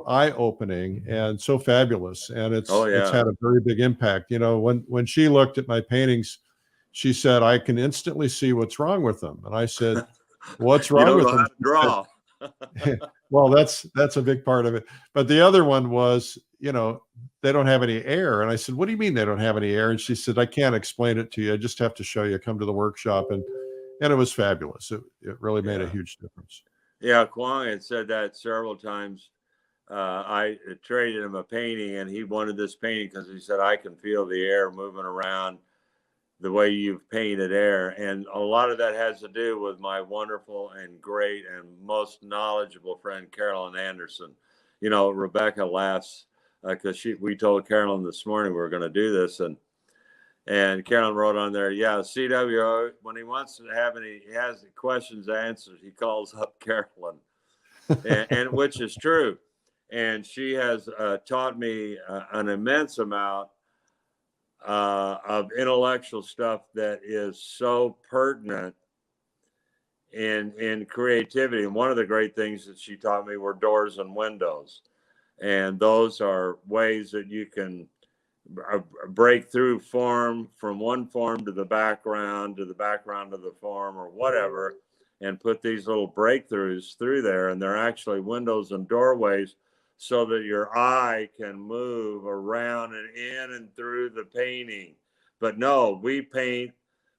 eye-opening and so fabulous. And it's had a very big impact. When she looked at my paintings, she said, I can instantly see what's wrong with them. And I said, what's wrong with them? How to draw. Well, that's a big part of it. But the other one was, they don't have any air. And I said, what do you mean they don't have any air? And she said, I can't explain it to you. I just have to show you. Come to the workshop. And it was fabulous. It really made a huge difference. Yeah, Kwong had said that several times. I traded him a painting, and he wanted this painting because he said, I can feel the air moving around the way you've painted air. And a lot of that has to do with my wonderful and great and most knowledgeable friend, Carolyn Anderson. Rebecca laughs because we told Carolyn this morning we were going to do this. And Carolyn wrote on there, CWO, when he wants to he has questions answered, he calls up Carolyn, and which is true. And she has taught me an immense amount of intellectual stuff that is so pertinent in creativity. And one of the great things that she taught me were doors and windows. And those are ways that you can break through form, from one form to the background of the form or whatever, and put these little breakthroughs through there. And they're actually windows and doorways so that your eye can move around and in and through the painting. But no, we paint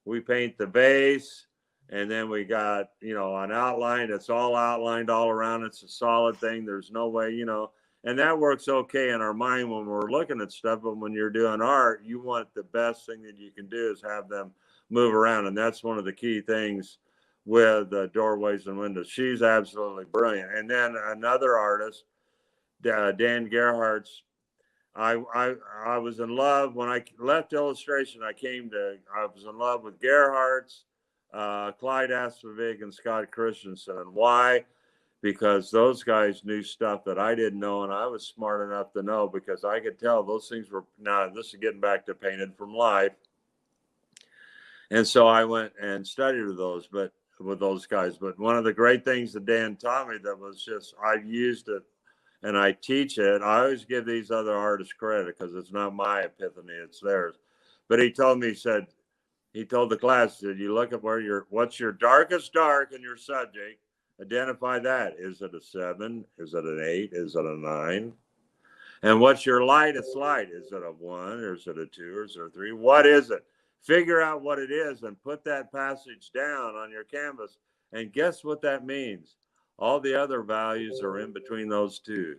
the base, and then we got, an outline. It's all outlined all around. It's a solid thing. There's no way, and that works okay in our mind when we're looking at stuff. But when you're doing art, you want the best thing that you can do is have them move around. And that's one of the key things with doorways and windows. She's absolutely brilliant. And then another artist, Dan Gerhardt's, I was in love when I left illustration. I was in love with Gerhardt's, Clyde Aspevic, and Scott Christensen. And why? Because those guys knew stuff that I didn't know, and I was smart enough to know, because I could tell those things were, now this is getting back to painted from life. And so I went and studied with those guys. But one of the great things that Dan taught me that was just, I've used it and I teach it. I always give these other artists credit because it's not my epiphany, it's theirs. But he told the class, did you look at what's your darkest dark in your subject? Identify that. Is it a 7? Is it an 8? Is it a 9? And what's your lightest light? Is it a 1? Or is it a 2? Or is it a 3? What is it? Figure out what it is and put that passage down on your canvas. And guess what that means? All the other values are in between those two.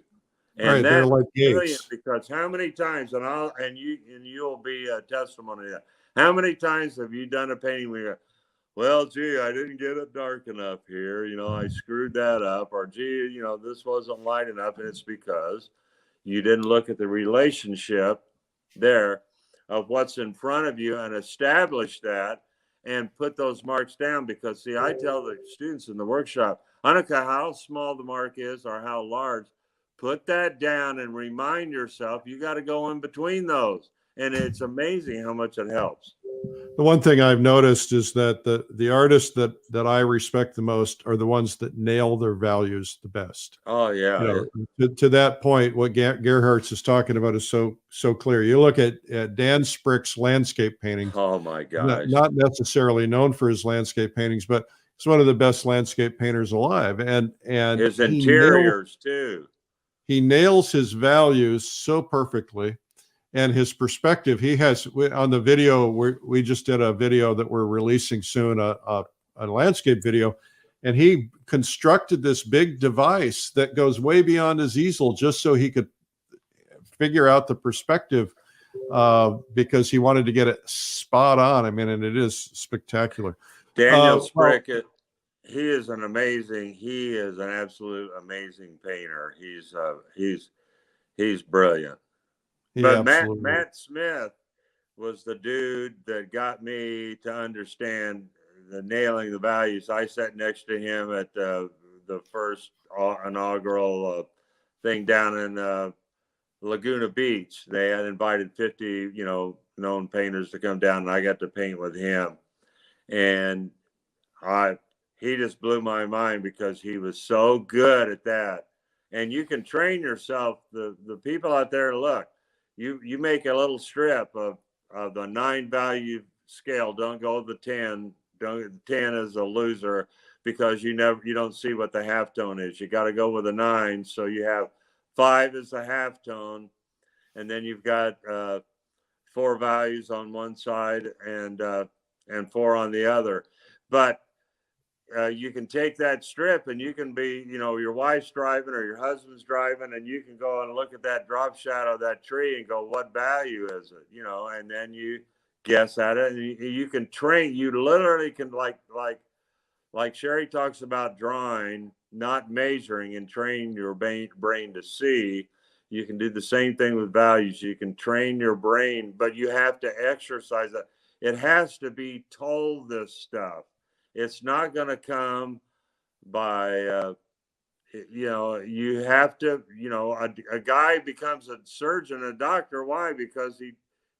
And that's like brilliant, because how many times, and you'll be a testimony to that. How many times have you done a painting where you go, well, gee, I didn't get it dark enough here. I screwed that up. Or, gee, this wasn't light enough. And it's because you didn't look at the relationship there of what's in front of you and establish that and put those marks down. Because, see, I tell the students in the workshop, I don't care how small the mark is or how large, put that down and remind yourself you got to go in between those. And it's amazing how much it helps. The one thing I've noticed is that the artists that I respect the most are the ones that nail their values the best. Oh, yeah. To that point, what Gerhardt's is talking about is so clear. You look at Dan Sprick's landscape paintings. Oh, my gosh. Not necessarily known for his landscape paintings, but he's one of the best landscape painters alive. And his interiors, too. He nails his values so perfectly. And his perspective, he has on the video, we just did a video that we're releasing soon, a landscape video. and he constructed this big device that goes way beyond his easel just so he could figure out the perspective, because he wanted to get it spot on. I mean, and it is spectacular. Daniel Well, Sprick, he is an absolute amazing painter. He's brilliant. But Matt Smith was the dude that got me to understand the nailing the values. I sat next to him at the first inaugural thing down in Laguna Beach. They had invited 50, known painters to come down, and I got to paint with him. And he just blew my mind because he was so good at that. And you can train yourself. The people out there, look, you make a little strip of the 9 value scale. Don't go to the 10. 10 is a loser because you don't see what the halftone is. You got to go with a 9. So you have 5 is the halftone, and then you've got 4 values on one side and 4 on the other. But you can take that strip and you can be, your wife's driving or your husband's driving, and you can go and look at that drop shadow of that tree and go, what value is it? And then you guess at it, and you can train. You literally can, like Sherry talks about drawing, not measuring, and train your brain to see. You can do the same thing with values. You can train your brain, but you have to exercise it. It has to be told this stuff. It's not going to come by, you have to, a guy becomes a surgeon, a doctor. Why? Because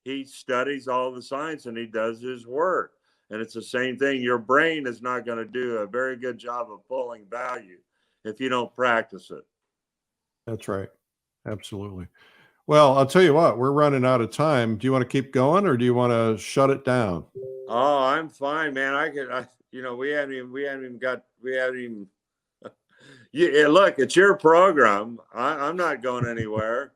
he studies all the science and he does his work. And it's the same thing. Your brain is not going to do a very good job of pulling value if you don't practice it. That's right. Absolutely. Well, I'll tell you what, we're running out of time. Do you want to keep going, or do you want to shut it down? Oh, I'm fine, man. We haven't even look, it's your program. I'm not going anywhere.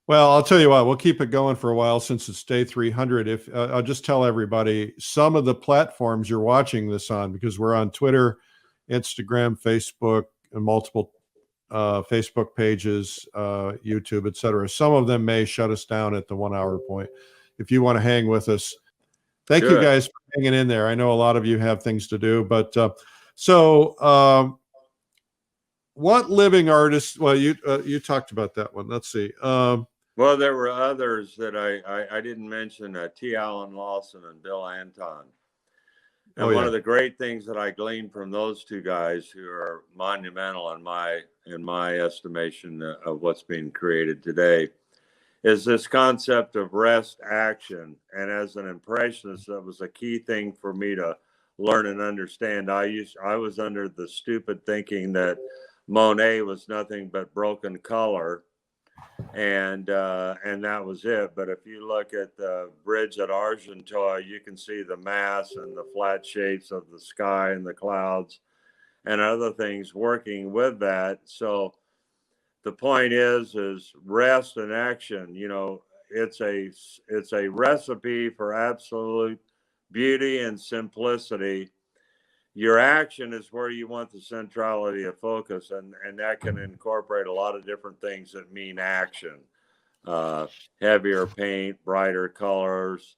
Well, I'll tell you what, we'll keep it going for a while since it's day 300. I'll just tell everybody some of the platforms you're watching this on, because we're on Twitter, Instagram, Facebook, and multiple Facebook pages, YouTube, etc. Some of them may shut us down at the 1 hour point. If you want to hang with us, thank you guys for hanging in there. I know a lot of you have things to do, but what living artists? Well, you talked about that one. Let's see. Well, there were others that I didn't mention. T. Allen Lawson and Bill Anton. And one of the great things that I gleaned from those two guys, who are monumental in my estimation of what's being created today, is this concept of rest action. And as an impressionist, that was a key thing for me to learn and understand. I was under the stupid thinking that Monet was nothing but broken color, and that was it. But if you look at the bridge at Argenteuil, you can see the mass and the flat shapes of the sky and the clouds and other things working with that. So the point is rest and action. It's a recipe for absolute beauty and simplicity. Your action is where you want the centrality of focus, and that can incorporate a lot of different things that mean action. Heavier paint, brighter colors,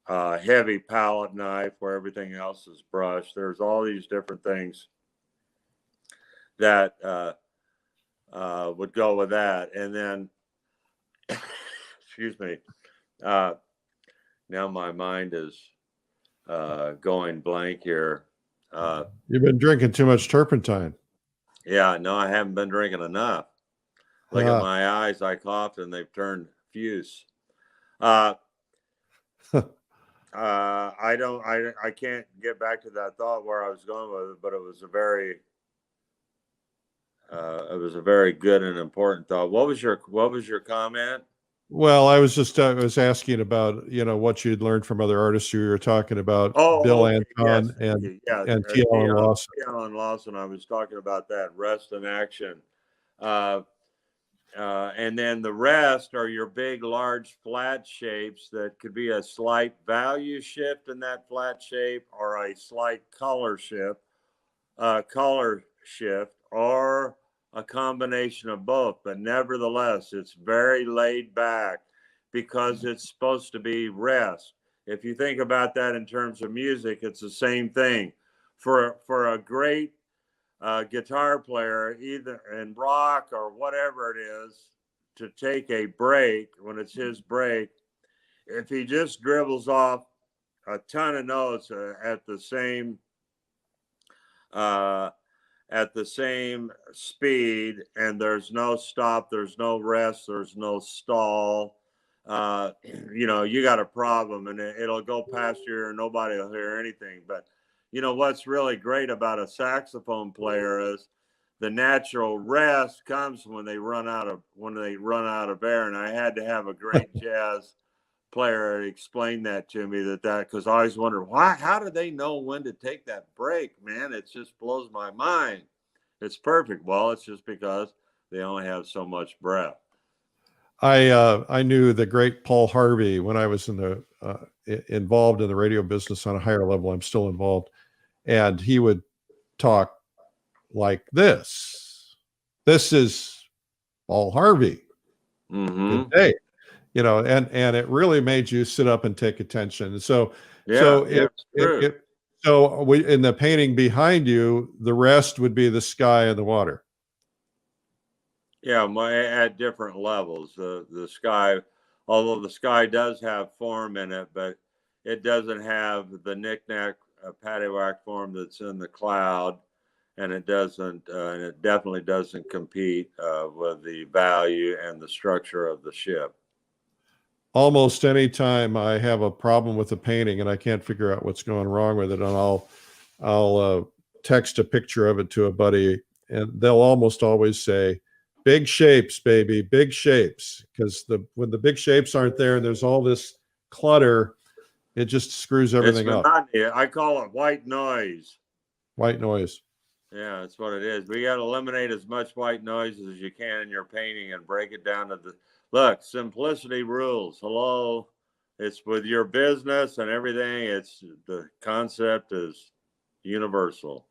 heavy palette knife where everything else is brushed. There's all these different things that would go with that. And then, excuse me, now my mind is going blank here. You've been drinking too much turpentine. Yeah, no, I haven't been drinking enough. Look at my eyes. I coughed and they've turned fuse. I can't get back to that thought where I was going with it, but it was a very good and important thought. What was your comment? Well, I was asking about, what you'd learned from other artists. You were talking about Bill Anton and T. Allen Lawson. T. Allen Lawson, I was talking about that, rest and action. And then the rest are your big, large, flat shapes that could be a slight value shift in that flat shape, or a slight color shift, or a combination of both. But nevertheless, it's very laid back because it's supposed to be rest. If you think about that in terms of music, it's the same thing. For a great guitar player, either in rock or whatever it is, to take a break when it's his break, if he just dribbles off a ton of notes at the same speed, and there's no stop, there's no rest, there's no stall, you got a problem, and it'll go past you and nobody will hear anything. But what's really great about a saxophone player is the natural rest comes when they run out of air. And I had to have a great jazz player explain that to me, because I always wondered, how do they know when to take that break, man? It just blows my mind. It's perfect. Well, it's just because they only have so much breath. I knew the great Paul Harvey when I was involved in the radio business on a higher level. I'm still involved, and he would talk like this. This is Paul Harvey. Mm-hmm. Good day. And it really made you sit up and take attention. So in the painting behind you, the rest would be the sky and the water. Yeah, at different levels. The sky, although the sky does have form in it, but it doesn't have the knick-knack, paddywhack form that's in the cloud, and it definitely doesn't compete with the value and the structure of the ship. Almost any time I have a problem with a painting and I can't figure out what's going wrong with it, and I'll text a picture of it to a buddy, and they'll almost always say, "Big shapes, baby, big shapes." Because when the big shapes aren't there and there's all this clutter, it just screws everything up. I call it white noise. White noise. Yeah, that's what it is. We got to eliminate as much white noise as you can in your painting and break it down to look, simplicity rules. Hello. It's with your business and everything. The concept is universal.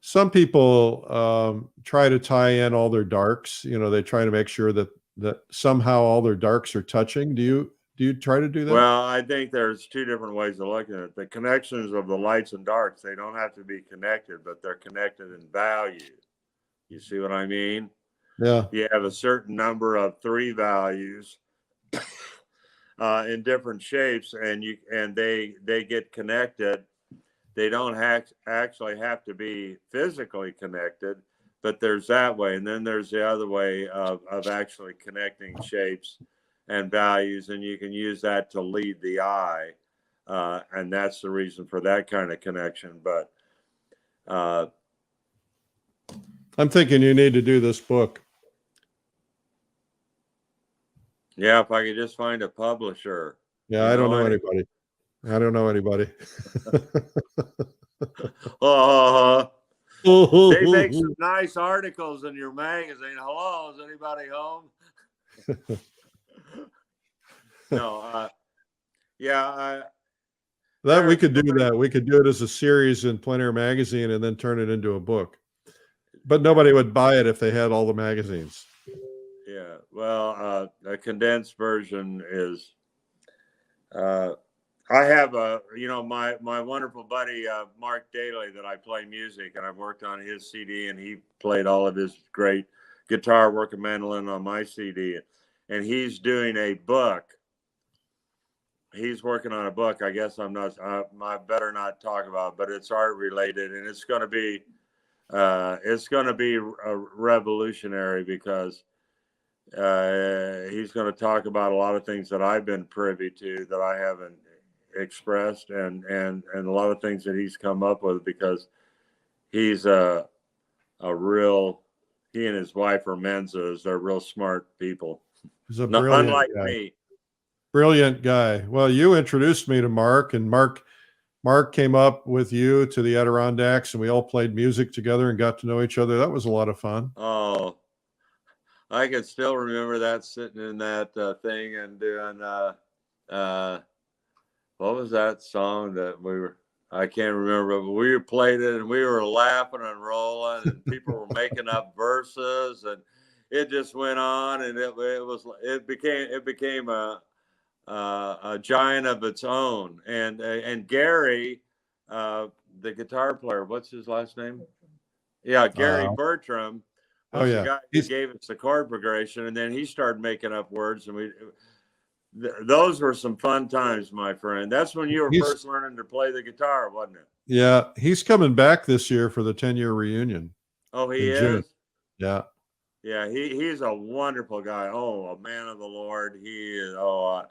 Some people try to tie in all their darks. They try to make sure that somehow all their darks are touching. Do you try to do that? Well, I think there's two different ways of looking at it. The connections of the lights and darks, they don't have to be connected, but they're connected in value. You see what I mean? Yeah. You have a certain number of 3 values in different shapes, and they get connected. They don't actually have to be physically connected, but there's that way. And then there's the other way of actually connecting shapes and values, and you can use that to lead the eye. And that's the reason for that kind of connection. But I'm thinking you need to do this book. Yeah, if I could just find a publisher. Yeah, I don't know anybody. I don't know anybody. They make some nice articles in your magazine. Hello, is anybody home? No, we could do that. We could do it as a series in Plein Air magazine and then turn it into a book. But nobody would buy it if they had all the magazines. Yeah, well, a condensed version is. I have my wonderful buddy Mark Daly that I play music, and I've worked on his CD, and he played all of his great guitar work and mandolin on my CD, and he's doing a book. He's working on a book. I guess I better not talk about it, but it's art related, and it's going to be revolutionary because he's going to talk about a lot of things that I've been privy to that I haven't expressed, and a lot of things that he's come up with, because he's he and his wife are Menzas. They're real smart people. He's a brilliant unlike guy. Me. Brilliant guy. Well, you introduced me to Mark, and Mark came up with you to the Adirondacks, and we all played music together and got to know each other. That was a lot of fun. Oh, I can still remember that, sitting in that thing and doing what was that song that we were? I can't remember, but we played it and we were laughing and rolling, and people were making up verses, and it just went on, and it became a giant of its own. And Gary, the guitar player, what's his last name? Yeah, Gary Bertram Oh was the yeah, guy who gave us the chord progression, and then he started making up words, and those were some fun times, my friend. That's when you were first learning to play the guitar, wasn't it? Yeah, he's coming back this year for the 10-year reunion. Oh, he is? June. Yeah. Yeah, he's a wonderful guy. Oh, a man of the Lord. He is. Oh,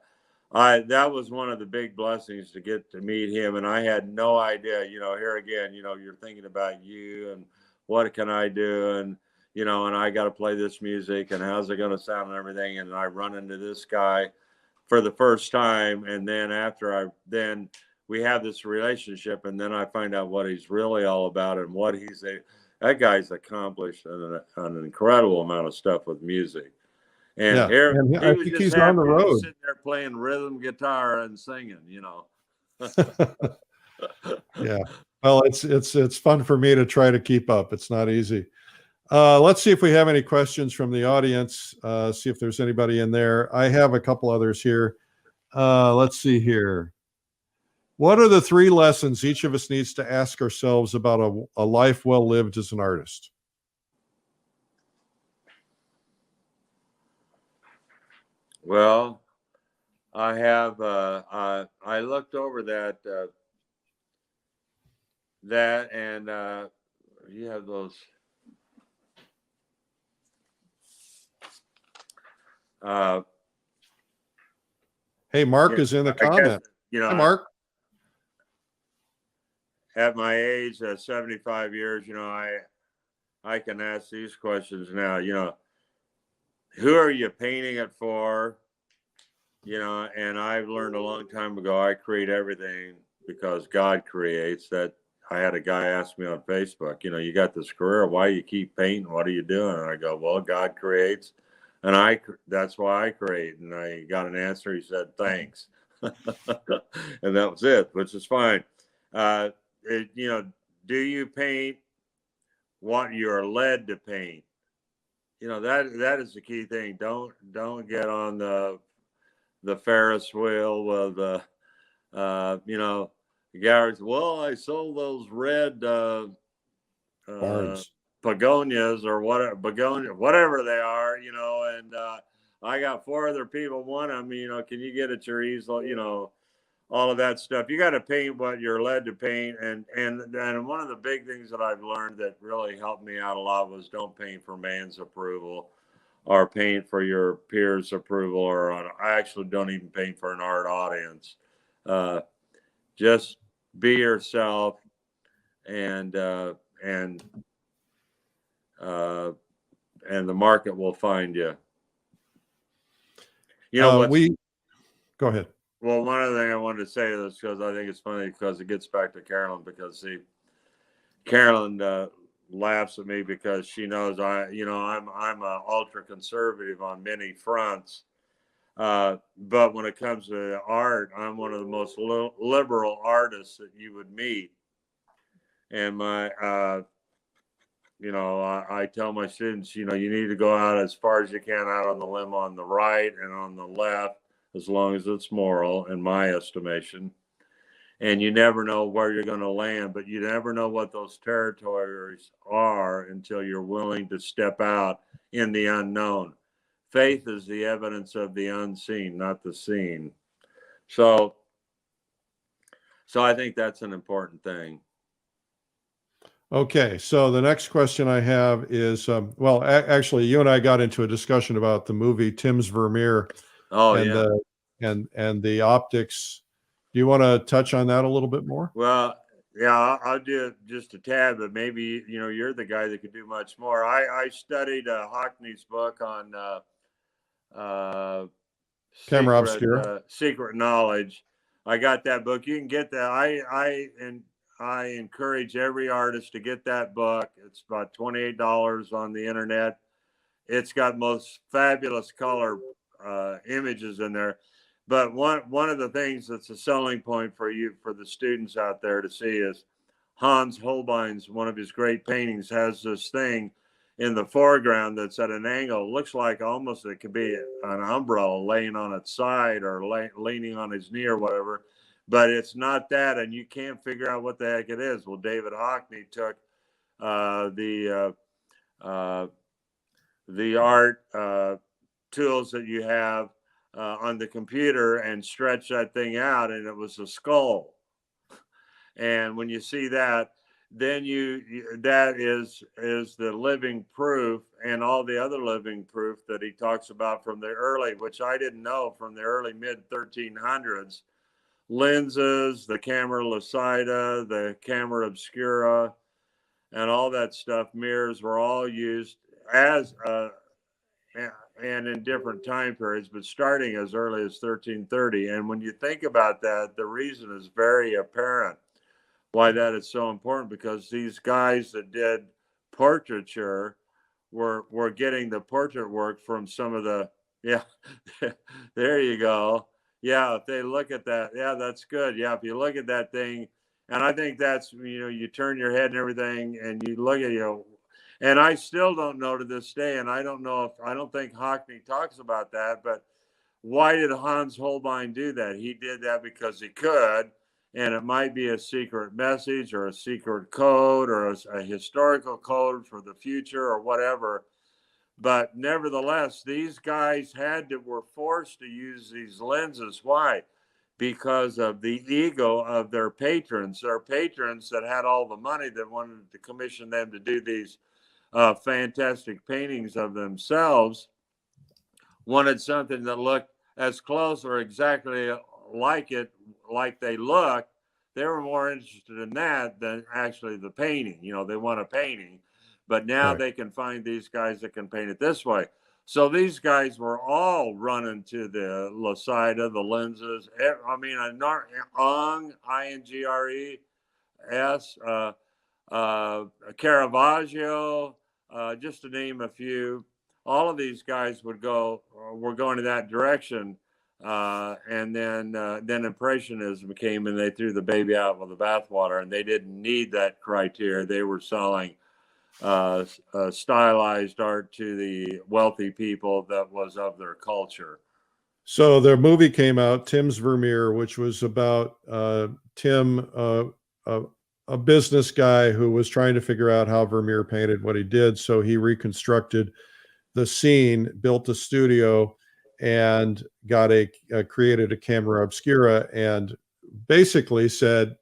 that was one of the big blessings to get to meet him, and I had no idea. Here again, you're thinking about you and what can I do, and and I got to play this music, and how's it going to sound and everything, and I run into this guy for the first time, and then we have this relationship, and then I find out what he's really all about and what that guy's accomplished an incredible amount of stuff with music. And yeah, here and he I was think just he's happy on the to be road. sitting there playing rhythm guitar and singing. Yeah. Well, it's fun for me to try to keep up. It's not easy. Let's see if we have any questions from the audience. See if there's anybody in there. I have a couple others here. Let's see here. What are the 3 lessons each of us needs to ask ourselves about a life well lived as an artist? Well, I have I looked over that and you have those. Hey, Mark is in the comment. Hi, Mark. At my age, 75 years, I can ask these questions now. Who are you painting it for? And I've learned a long time ago, I create everything because God creates. That I had a guy ask me on Facebook, you got this career, why you keep painting? What are you doing? And I go, well, God creates, and that's why I create. And I got an answer. He said, thanks. And that was it, which is fine. Do you paint what you're led to paint? That is the key thing. Don't get on the Ferris wheel with Garrett's. Well, I sold those red begonias or whatever they are, and I got 4 other people want them. Can you get at your easel? All of that stuff. You got to paint what you're led to paint, and one of the big things that I've learned that really helped me out a lot was don't paint for man's approval, or paint for your peers' approval, or I actually don't even paint for an art audience. Just be yourself, and the market will find you. Go ahead. Well, one other thing I wanted to say is because I think it's funny because it gets back to Carolyn, because Carolyn laughs at me because she knows I'm a ultra conservative on many fronts, but when it comes to art, I'm one of the most liberal artists that you would meet. And I tell my students, you need to go out as far as you can out on the limb on the right and on the left, as long as it's moral, in my estimation. And you never know where you're going to land, but you never know what those territories are until you're willing to step out in the unknown. Faith is the evidence of the unseen, not the seen. So I think that's an important thing. Okay, so the next question I have is, actually, you and I got into a discussion about the movie Tim's Vermeer. Oh, yeah. And the optics. Do you want to touch on that a little bit more? Well, yeah, I'll do it just a tad, but maybe, you're the guy that could do much more. I studied Hockney's book on Camera Obscura. Secret Knowledge. I got that book. You can get that. I encourage every artist to get that book. It's about $28 on the internet. it's got most fabulous color images in there. But one of the things that's a selling point for you, for the students out there to see, is Hans Holbein's, one of his great paintings, has this thing in the foreground that's at an angle. Looks like almost it could be an umbrella laying on its side or leaning on his knee or whatever. But it's not that, and you can't figure out what the heck it is. Well, David Hockney took the art tools that you have on the computer and stretched that thing out, and it was a skull. And when you see that, then that is the living proof, and all the other living proof that he talks about from the early, which I didn't know, from the early mid 1300s. Lenses, the camera lucida, the camera obscura, and all that stuff, mirrors, were all used as and in different time periods, but starting as early as 1330. And when you think about that, the reason is very apparent why that is so important, because these guys that did portraiture were getting the portrait work from some of the, yeah, there you go. Yeah, if they look at that, yeah, that's good. Yeah, if you look at that thing, and I think that's, you turn your head and everything, and you look at, and I still don't know to this day, and I don't think Hockney talks about that, but why did Hans Holbein do that? He did that because he could, and it might be a secret message or a secret code or a historical code for the future or whatever. But nevertheless, these guys were forced to use these lenses. Why? Because of the ego of their patrons that had all the money, that wanted to commission them to do these fantastic paintings of themselves, wanted something that looked as close or exactly like they look. They were more interested in that than actually the painting. They want a painting. But now they can find these guys that can paint it this way. So these guys were all running to the lucida, the lenses. I mean, Ingres, Caravaggio, just to name a few. All of these guys were going to that direction. And then Impressionism came, and they threw the baby out with the bathwater, and they didn't need that criteria. They were selling stylized art to the wealthy people that was of their culture. So the movie came out, Tim's Vermeer, which was about Tim, a business guy who was trying to figure out how Vermeer painted what he did. So he reconstructed the scene, built a studio, and created a camera obscura, and basically said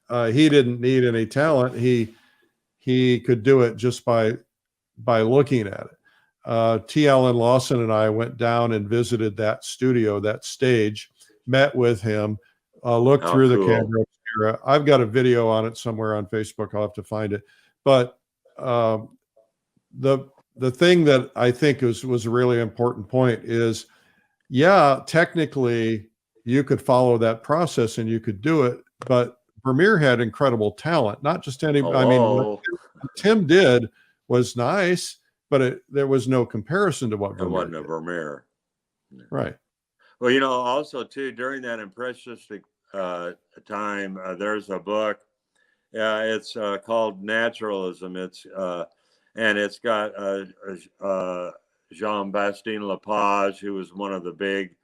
he didn't need any talent. He could do it just by looking at it. T. Allen Lawson and I went down and visited that studio, that stage, met with him, looked through the camera obscura. I've got a video on it somewhere on Facebook. I'll have to find it. But the thing that I think was a really important point is, yeah, technically you could follow that process and you could do it, but Vermeer had incredible talent, not just anybody. I mean, what Tim did was nice, but there was no comparison to what Vermeer wasn't did. a Vermeer. Right. Well, also too, during that impressionistic time, there's a book. It's called Naturalism. And it's got Jean-Baptiste Lepage, who was one of the big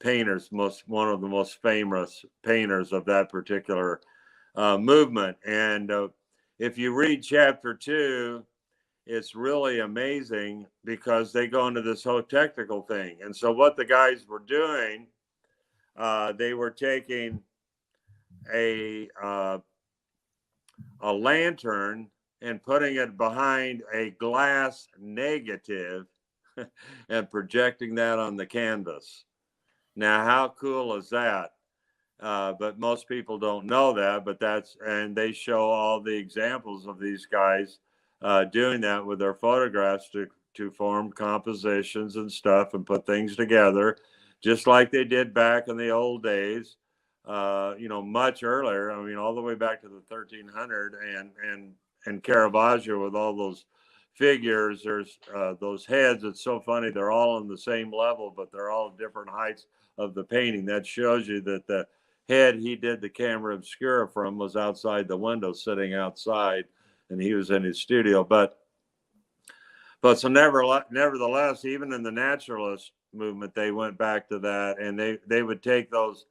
painters, one of the most famous painters of that particular movement. And if you read chapter 2, it's really amazing, because they go into this whole technical thing. And so what the guys were doing, they were taking a lantern and putting it behind a glass negative and projecting that on the canvas. Now, how cool is that? But most people don't know that, and they show all the examples of these guys doing that with their photographs to form compositions and stuff and put things together, just like they did back in the old days, much earlier. I mean, all the way back to the 1300, and Caravaggio with all those figures. There's those heads. It's so funny. They're all on the same level, but they're all different heights of the painting. That shows you that the head he did the camera obscura from was outside the window, sitting outside, and he was in his studio. But so nevertheless, even in the naturalist movement, they went back to that, and they would take those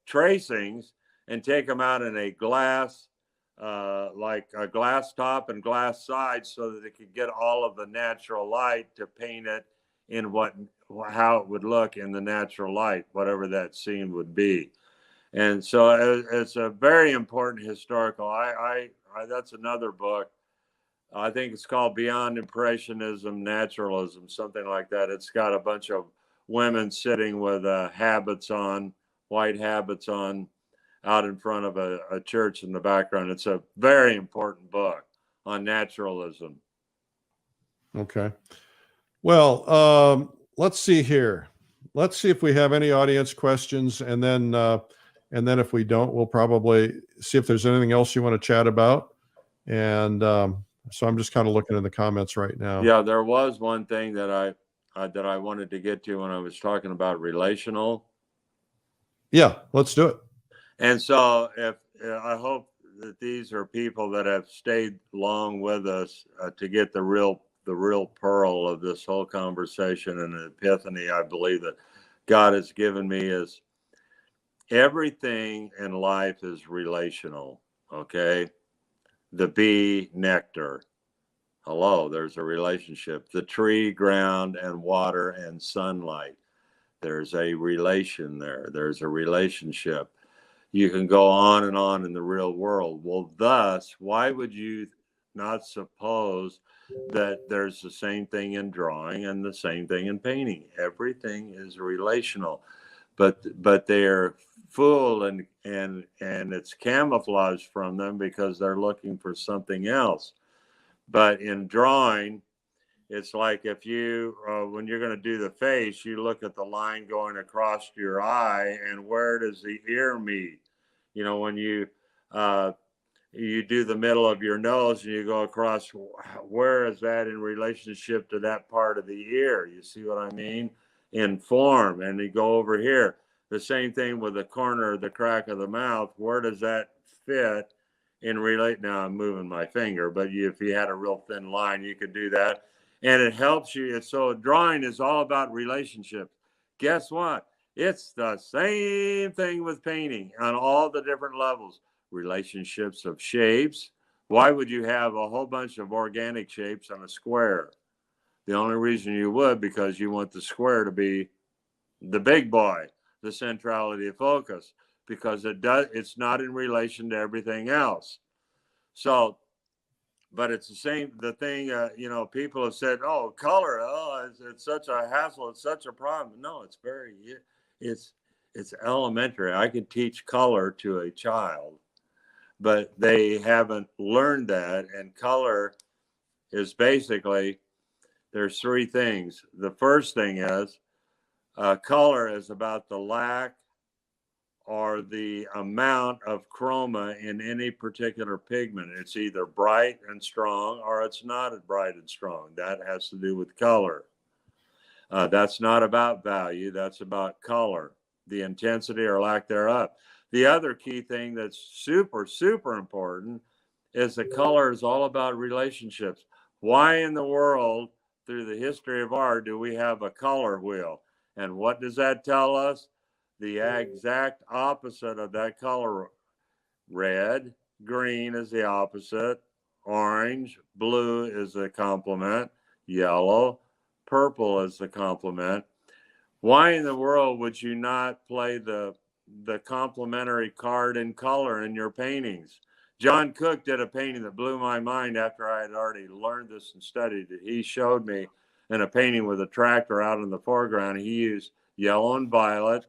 tracings and take them out in a glass, like a glass top and glass sides, so that they could get all of the natural light to paint it in how it would look in the natural light, whatever that scene would be. And so it's a very important historical. I that's another book. I think it's called Beyond Impressionism, Naturalism, something like that. It's got a bunch of women sitting with habits on, white habits on, out in front of a church in the background. It's a very important book on naturalism. Okay. Well, let's see here. Let's see if we have any audience questions, and then if we don't, we'll probably see if there's anything else you want to chat about. And so I'm just kind of looking in the comments right now. Yeah, there was one thing that I wanted to get to when I was talking about relational. Yeah, let's do it. And so I hope that these are people that have stayed long with us to get the real pearl of this whole conversation, and an epiphany I believe that God has given me is everything in life is relational. Okay. The bee, nectar. Hello, there's a relationship. The tree, ground, and water and sunlight. There's a relation there. There's a relationship. You can go on and on in the real world. Well, thus, why would you not suppose that there's the same thing in drawing and the same thing in painting? Everything is relational, but they're full and it's camouflaged from them because they're looking for something else. But in drawing, it's like if you, when you're going to do the face, you look at the line going across your eye, and where does the ear meet? You know, when you do the middle of your nose and you go across, where is that in relationship to that part of the ear? You see what I mean? In form. And you go over here. The same thing with the corner, the crack of the mouth. Where does that fit in relate? Now I'm moving my finger, but if you had a real thin line, you could do that. And it helps you. So drawing is all about relationships. Guess what? It's the same thing with painting on all the different levels. Relationships of shapes. Why would you have a whole bunch of organic shapes on a square? The only reason you would, because you want the square to be the big boy, the centrality of focus, because it's not in relation to everything else. So, but it's the thing, people have said, oh, color, oh, it's such a hassle, it's such a problem. No, it's elementary. I can teach color to a child, but they haven't learned that. And color is basically, there's three things. The first thing is, color is about the lack or the amount of chroma in any particular pigment. It's either bright and strong or it's not bright and strong. That has to do with color. That's not about value. That's about color, the intensity or lack thereof. The other key thing that's super, super important is the color is all about relationships. Why in the world, through the history of art, do we have a color wheel? And what does that tell us? The exact opposite of that color. Red, green is the opposite. Orange, blue is the complement. Yellow, purple is the complement. Why in the world would you not play the complementary card in color in your paintings? John Cook did a painting that blew my mind after I had already learned this and studied it. He showed me in a painting with a tractor out in the foreground. He used yellow and violet,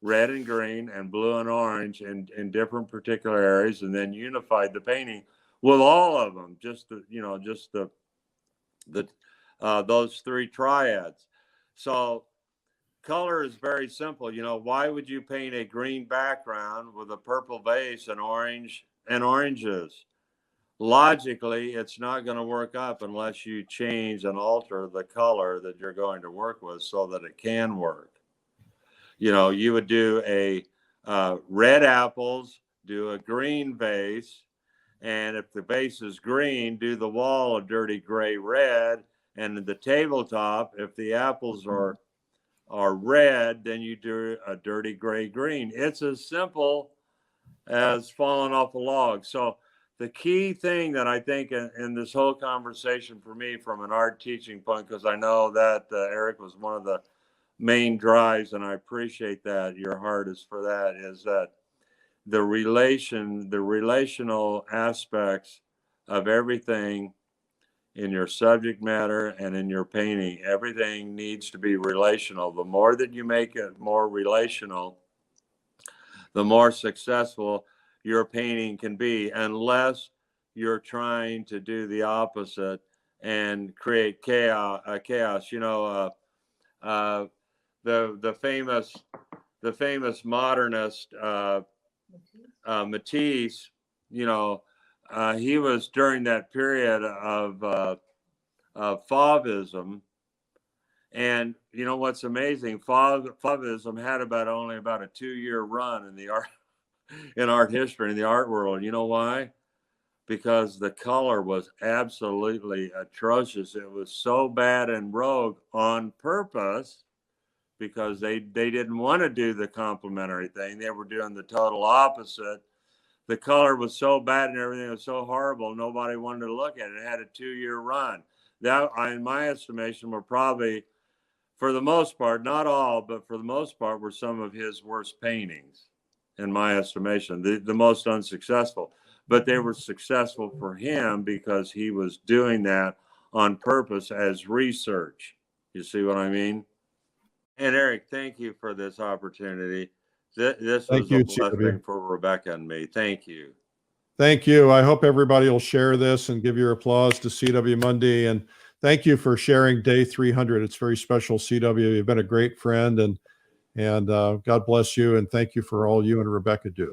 red and green, and blue and orange in different particular areas, and then unified the painting with all of them, those three triads. So color is very simple. Why would you paint a green background with a purple base and oranges? logically, it's not going to work up unless you change and alter the color that you're going to work with so that it can work. You know, you would do a red apples, do a green vase, and if the vase is green, do the wall a dirty gray red, and the tabletop, if the apples are red, then you do a dirty gray green. It's as simple as falling off a log. So the key thing that I think in this whole conversation for me from an art teaching point, because I know that Eric was one of the main drives, and I appreciate that your heart is for that, is that the relational aspects of everything in your subject matter and in your painting, everything needs to be relational. The more that you make it more relational, the more successful your painting can be, unless you're trying to do the opposite and create chaos. You know, the famous modernist Matisse, you know, he was during that period of Fauvism. And you know what's amazing? Fauvism had only about a 2-year run in the art history, in the art world. You know why? Because the color was absolutely atrocious. It was so bad and rogue on purpose, because they didn't want to do the complementary thing. They were doing the total opposite. The color was so bad and everything was so horrible, nobody wanted to look at it. It had a 2-year run. That, in my estimation, were probably, for the most part, not all, but for the most part, were some of his worst paintings, in my estimation, the most unsuccessful. But they were successful for him because he was doing that on purpose as research. You see what I mean? And Eric, thank you for this opportunity. This was a blessing for Rebecca and me. Thank you. Thank you. I hope everybody will share this and give your applause to CW Mundy. And thank you for sharing day 300. It's very special, CW. You've been a great friend, and God bless you. And thank you for all you and Rebecca do.